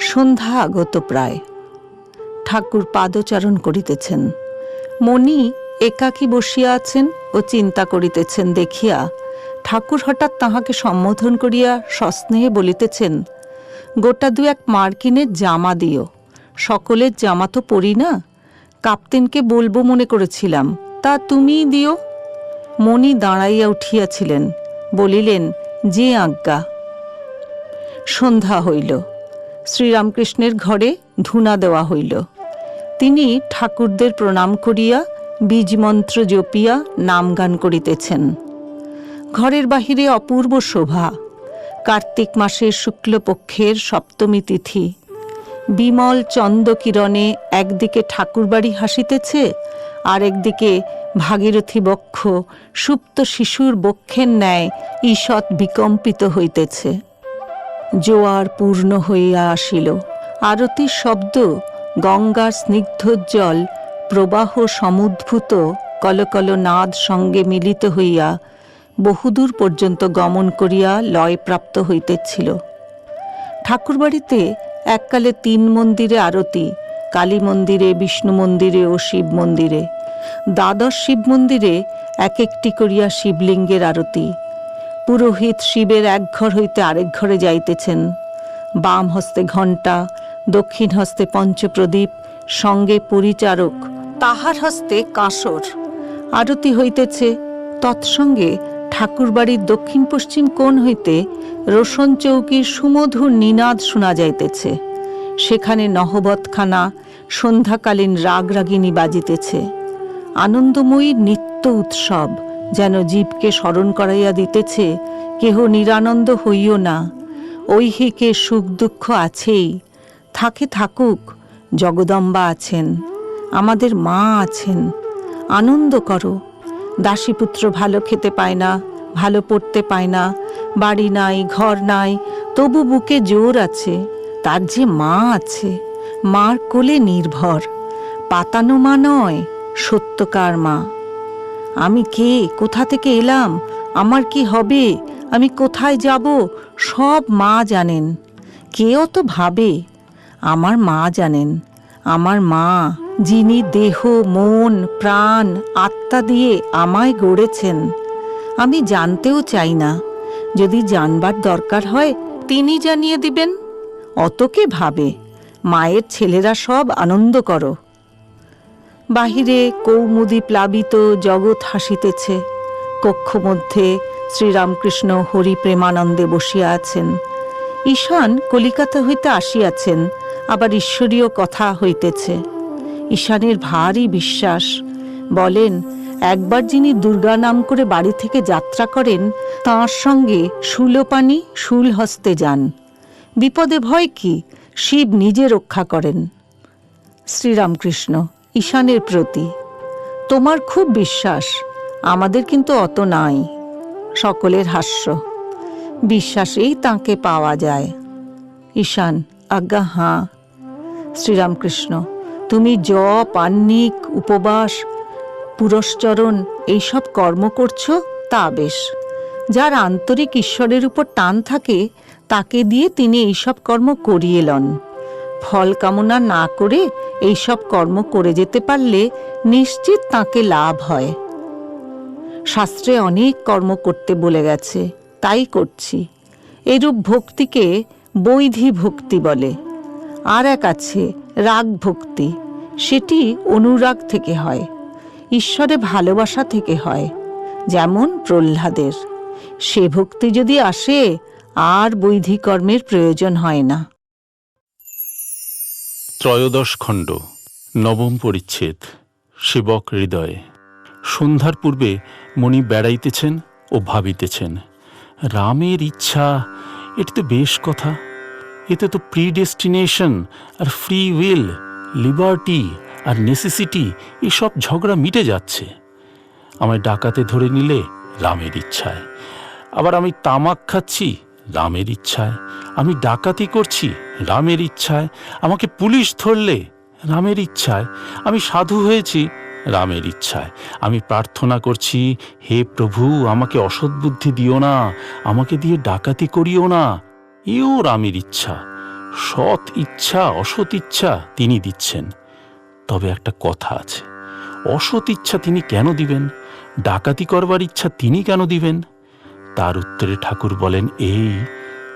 সন্ধ্যা আগত প্রায়। ঠাকুর পাদচারণ করিতেছেন। মণি একাকী বসিয়া আছেন ও চিন্তা করিতেছেন দেখিয়া ঠাকুর হঠাৎ তাহাকে সম্বোধন করিয়া সস্নেহে বলিতেছেন, গোটা 2-1 মার্কিনের জামা দিও। সকলের জামা তো পরি না, কাপ্তেনকে বলবো মনে করেছিলাম, তা তুমিই দিও। মণি দাঁড়াইয়া উঠিয়াছিলেন, বলিলেন, যে আজ্ঞা। সন্ধ্যা হইল। শ্রীরামকৃষ্ণের ঘরে ধূনা দেওয়া হইল। তিনি ঠাকুরদের প্রণাম করিয়া বীজমন্ত্র জপিয়া নামগান করিতেছেন। ঘরের বাহিরে অপূর্ব শোভা। কার্তিক মাসের শুক্লপক্ষের সপ্তমী তিথি। বিমল চন্দ্রকিরণে একদিকে ঠাকুরবাড়ি হাসিতেছে, আর একদিকে ভাগীরথী বক্ষ সুপ্ত শিশুর বক্ষের ন্যায় ঈষৎ বিকম্পিত হইতেছে। জোয়ার পূর্ণ হইয়া আসিল। আরতির শব্দ, গঙ্গার স্নিগ্ধোজ্জ্বল প্রবাহ সমুদ্ভূত কলকল নাদ সঙ্গে মিলিত হইয়া বহুদূর পর্যন্ত গমন করিয়া লয়প্রাপ্ত হইতেছিল। ঠাকুরবাড়িতে এককালে 3 মন্দিরে আরতি, কালী মন্দিরে, বিষ্ণু মন্দিরে ও শিব মন্দিরে। দ্বাদশ শিব মন্দিরে 1-1টি করিয়া শিবলিঙ্গের আরতি। পুরোহিত শিবের এক ঘর হইতে আরেক ঘরে যাইতেছেন। বাম হস্তে ঘণ্টা, দক্ষিণ হস্তে পঞ্চপ্রদীপ, সঙ্গে পরিচারক, তাহার হস্তে কাঁসর। আরতি হইতেছে, তৎসঙ্গে ঠাকুরবাড়ির দক্ষিণ পশ্চিম কোণ হইতে রোশন চৌকির সুমধুর নিনাদ শোনা যাইতেছে। সেখানে নহবতখানা সন্ধ্যাকালীন রাগরাগিনী বাজিতেছে। আনন্দময়ীর নিত্য উৎসব যেন জীবকে স্মরণ করাইয়া দিতেছে, কেহ নিরানন্দ হইও না, ঐহিকে সুখ দুঃখ আছেই, থাকে থাকুক, জগদম্বা আছেন, আমাদের মা আছেন, আনন্দ করো। দাসীপুত্র ভালো খেতে পায় না, ভালো পড়তে পায় না, বাড়ি নাই, ঘর নাই, তবু বুকে জোর আছে, তার যে মা আছে, মার কোলে নির্ভর, পাতানো মা নয়, সত্যকার মা। আমি কে, কোথা থেকে এলাম, আমার কি হবে, আমি কোথায় যাব, সব মা জানেন। কে অত ভাবে? আমার মা জানেন। আমার মা, যিনি দেহ, মন, প্রাণ, আত্মা দিয়ে আমায় গড়েছেন। আমি জানতেও চাই না, যদি জানবার দরকার হয় তিনি জানিয়ে দিবেন। অত কে ভাবে? মায়ের ছেলেরা সব আনন্দ করো। বাহিরে কৌমুদী প্লাবিত জগৎ হাসিতেছে। কক্ষ মধ্যে শ্রীরামকৃষ্ণ হরি প্রেমানন্দে বসিয়া আছেন। ঈশান কলিকাতা হইতে আসিয়াছেন, আবার ঈশ্বরীয় কথা হইতেছে। ঈশানের ভারী বিশ্বাস। বলেন, একবার যিনি দুর্গা নাম করে বাড়ি থেকে যাত্রা করেন, তাঁর সঙ্গে শূলপাণি শূল হস্তে যান। বিপদে ভয় কি, শিব নিজে রক্ষা করেন। শ্রীরামকৃষ্ণ ঈশানের প্রতি, তোমার খুব বিশ্বাস, আমাদের কিন্তু অত নাই। সকলের হাস্য। বিশ্বাসেই তাঁকে পাওয়া যায়। ঈশান, আজ্ঞা হাঁ। শ্রীরামকৃষ্ণ, তুমি জপ, আহ্নিক, উপবাস, পুরস্চরণ এইসব কর্ম করছো, তা বেশ। যার আন্তরিক ঈশ্বরের উপর টান থাকে তাকে দিয়ে তিনি এইসব কর্ম করিয়ে লন। ফল কামনা না করে এইসব কর্ম করে যেতে পারলে নিশ্চিত তাকে লাভ হয়। শাস্ত্রে অনেক কর্ম করতে বলে গেছে, তাই করছি। এরূপ ভক্তিকে বৈধী ভক্তি বলে। আর এক আছে রাগ ভক্তি, সেটি অনুরাগ থেকে হয়, ঈশ্বরে ভালোবাসা থেকে হয়, যেমন প্রহ্লাদের। সে ভক্তি যদি আসে, আর বৈধী কর্মের প্রয়োজন হয় না। ত্রয়োদশ খণ্ড, নবম পরিচ্ছেদ, সেবক হৃদয়। সন্ধ্যার পূর্বে মণি বেড়াইতেছেন ও ভাবিতেছেন, রামের ইচ্ছা, এটি তো বেশ কথা। এতে তো প্রিডেস্টিনেশন আর ফ্রি উইল, লিবার্টি আর নেসেসিটি, এসব ঝগড়া মিটে যাচ্ছে। আমায় ডাকাতে ধরে নিলে রামের ইচ্ছায়, আবার আমি তামাক খাচ্ছি রামের ইচ্ছায়, আমি ডাকাতি করছি রামের ইচ্ছায়, আমাকে পুলিশ ধরলে রামের ইচ্ছায়, আমি সাধু হয়েছি রামের ইচ্ছায়, আমি প্রার্থনা করছি, হে প্রভু আমাকে অসৎ বুদ্ধি দিও না, আমাকে দিয়ে ডাকাতি করিও না, এও রামের ইচ্ছা। সৎ ইচ্ছা অসৎ ইচ্ছা তিনি দিচ্ছেন। তবে একটা কথা আছে, অসৎ ইচ্ছা তিনি কেন দিবেন, ডাকাতি করবার ইচ্ছা তিনি কেন দিবেন? তার উত্তরে ঠাকুর বলেন এই,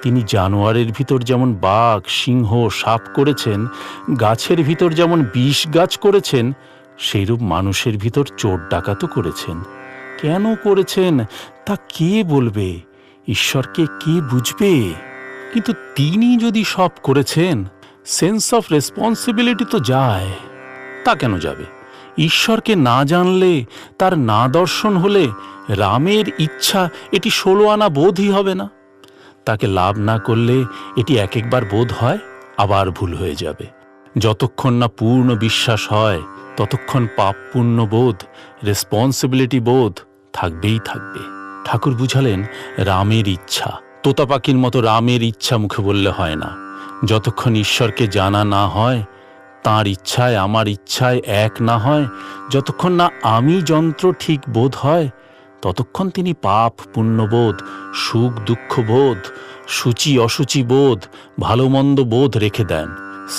তিনি জানোয়ারের ভিতর যেমন বাঘ, সিংহ, সাপ করেছেন, গাছের ভিতর যেমন বিষ গাছ করেছেন, সেইরূপ মানুষের ভিতর চোর ডাকাতও করেছেন। কেন করেছেন তা কে বলবে, ঈশ্বরকে কে বুঝবে? কিন্তু তিনি যদি সব করেছেন, সেন্স অফ রেসপন্সিবিলিটি তো যায়। তা কেন যাবে? ঈশ্বরকে না জানলে, তার না দর্শন হলে রামের ইচ্ছা এটি 16 আনা বোধই হবে না। তাকে লাভ না করলে এটি এক একবার বোধ হয়, আবার ভুল হয়ে যাবে। যতক্ষণ না পূর্ণ বিশ্বাস হয়, ততক্ষণ পাপ পুণ্য বোধ, রেসপন্সিবিলিটি বোধ থাকবেই থাকবে। ঠাকুর বুঝালেন, রামের ইচ্ছা, তোতা পাখির মতো রামের ইচ্ছা মুখে বললে হয় না। যতক্ষণ ঈশ্বরকে জানা না হয়, তাঁর ইচ্ছায় আমার ইচ্ছায় এক না হয়, যতক্ষণ না আমি যন্ত্র ঠিক বোধ হয়, ততক্ষণ তিনি পাপ পুণ্যবোধ, সুখ দুঃখ বোধ, সূচি অসুচি বোধ, ভালো মন্দ বোধ রেখে দেন,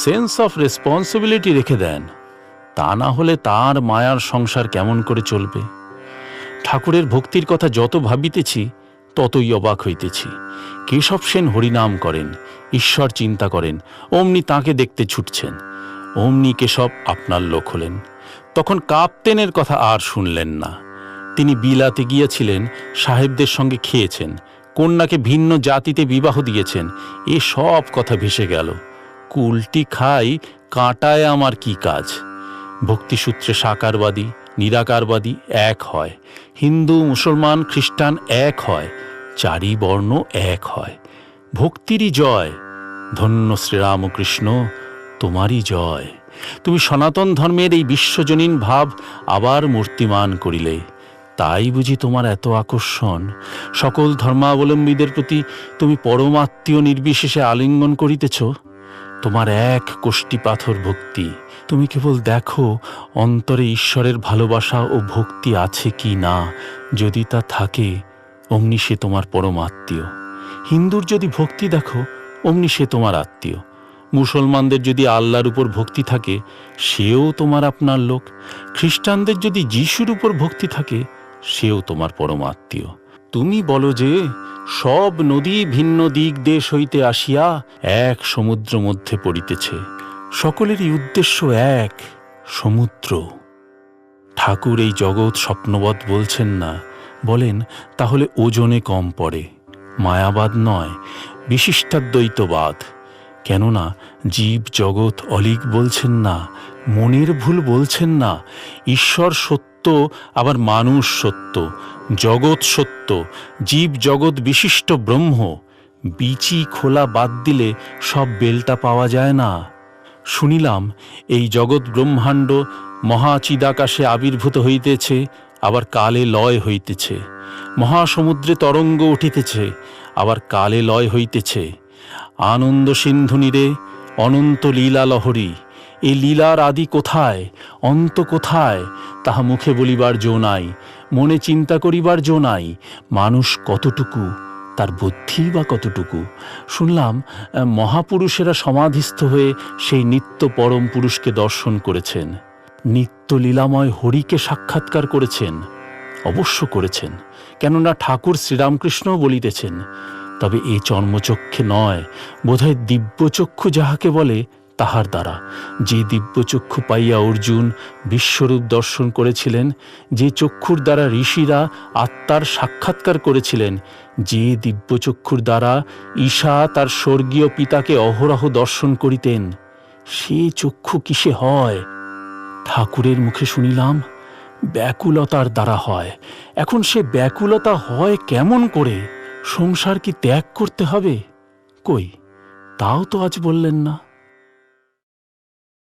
সেন্স অফ রেসপন্সিবিলিটি রেখে দেন। তা না হলে তাঁর মায়ার সংসার কেমন করে চলবে? ঠাকুরের ভক্তির কথা যত ভাবিতেছি, ততই অবাক হইতেছি। কেশব সেন হরিনাম করেন, ঈশ্বর চিন্তা করেন, অমনি তাঁকে দেখতে ছুটছেন। অমনি কেশব আপনার লোক হলেন। তখন কাপ্তেনের কথা আর শুনলেন না। তিনি বিলাতে গিয়েছিলেন, সাহেবদের সঙ্গে খেয়েছেন, কন্যাকে ভিন্ন জাতিতে বিবাহ দিয়েছেন, এ সব কথা ভেসে গেল। কুলটি খাই, কাঁটায় আমার কি কাজ? ভক্তিসূত্রে সাকারবাদী নিরাকারবাদী এক হয়, হিন্দু মুসলমান খ্রিস্টান এক হয়, চারি বর্ণ এক হয়। ভক্তিরই জয়। ধন্য শ্রীরামকৃষ্ণ, তোমারই জয়। তুমি সনাতন ধর্মের এই বিশ্বজনীন ভাব আবার মূর্তিমান করিলে। তাই বুঝি তোমার এত আকর্ষণ? সকল ধর্মাবলম্বীদের প্রতি তুমি পরমাত্মীয় নির্বিশেষে আলিঙ্গন করিতেছ। তোমার এক কোষ্ঠী পাথর ভক্তি। তুমি কেবল দেখো অন্তরে ঈশ্বরের ভালোবাসা ও ভক্তি আছে কি না। যদি তা থাকে, অমনি সে তোমার পরমাত্মীয়। হিন্দুর যদি ভক্তি দেখো, অমনি সে তোমার আত্মীয়। মুসলমানদের যদি আল্লাহর উপর ভক্তি থাকে, সেও তোমার আপনার লোক। খ্রিস্টানদের যদি যিশুর উপর ভক্তি থাকে, সেও তোমার পরমাত্মীয়। তুমি বলো যে সব নদী ভিন্ন দিক দেশ হইতে আসিয়া এক সমুদ্র মধ্যে পড়িতেছে, সকলেরই উদ্দেশ্য এক, সমুদ্র। ঠাকুর এই জগৎ স্বপ্নবৎ বলছেন না, বলেন তাহলে ওজনে কম পড়ে। মায়াবাদ নয়, বিশিষ্টাদ্বৈতবাদ। কেননা জীব জগৎ অলীক বলছেন না, মনের ভুল বলছেন না। ঈশ্বর সত্য, আবার মানুষ সত্য, জগৎ সত্য, জীব জগৎ বিশিষ্ট ব্রহ্ম। বিচি খোলা বাদ দিলে সব বেলটা পাওয়া যায় না। শুনিলাম এই জগৎ ব্রহ্মাণ্ড মহাচিদাকাশে আবির্ভূত হইতেছে, আবার কালে লয় হইতেছে। মহাসমুদ্রে তরঙ্গ উঠিতেছে, আবার কালে লয় হইতেছে। আনন্দ সিন্ধু নীরে অনন্ত লীলা লহরী। এই লীলার আদি কোথায়, অন্ত কোথায়, তাহা মুখে বলিবার জো নাই, মনে চিন্তা করিবার জো নাই। মানুষ কতটুকু, তার বুদ্ধি বা কতটুকু? শুনলাম মহাপুরুষেরা সমাধিস্থ হয়ে সেই নিত্য পরম পুরুষকে দর্শন করেছেন, নিত্য লীলাময় হরিকে সাক্ষাৎকার করেছেন। অবশ্য করেছেন, কেননা ঠাকুর শ্রীরামকৃষ্ণ বলিতেছেন, তবে এ চর্মচক্ষে নয়, বোধহয় দিব্যচক্ষু যাহাকে বলে তাহার দ্বারা। যে দিব্যচক্ষু পাইয়া অর্জুন বিশ্বরূপ দর্শন করেছিলেন, যে চক্ষুর দ্বারা ঋষিরা আত্মার সাক্ষাৎকার করেছিলেন, যে দিব্যচক্ষুর দ্বারা ঈশা তার স্বর্গীয় পিতাকে অহরহ দর্শন করিতেন, সে চক্ষু কিসে হয়? ঠাকুরের মুখে শুনিলাম ব্যাকুলতার দ্বারা হয়। এখন সে ব্যাকুলতা হয় কেমন করে? সংসার কি ত্যাগ করতে হবে? কই, তাও তো আজ বললেন না।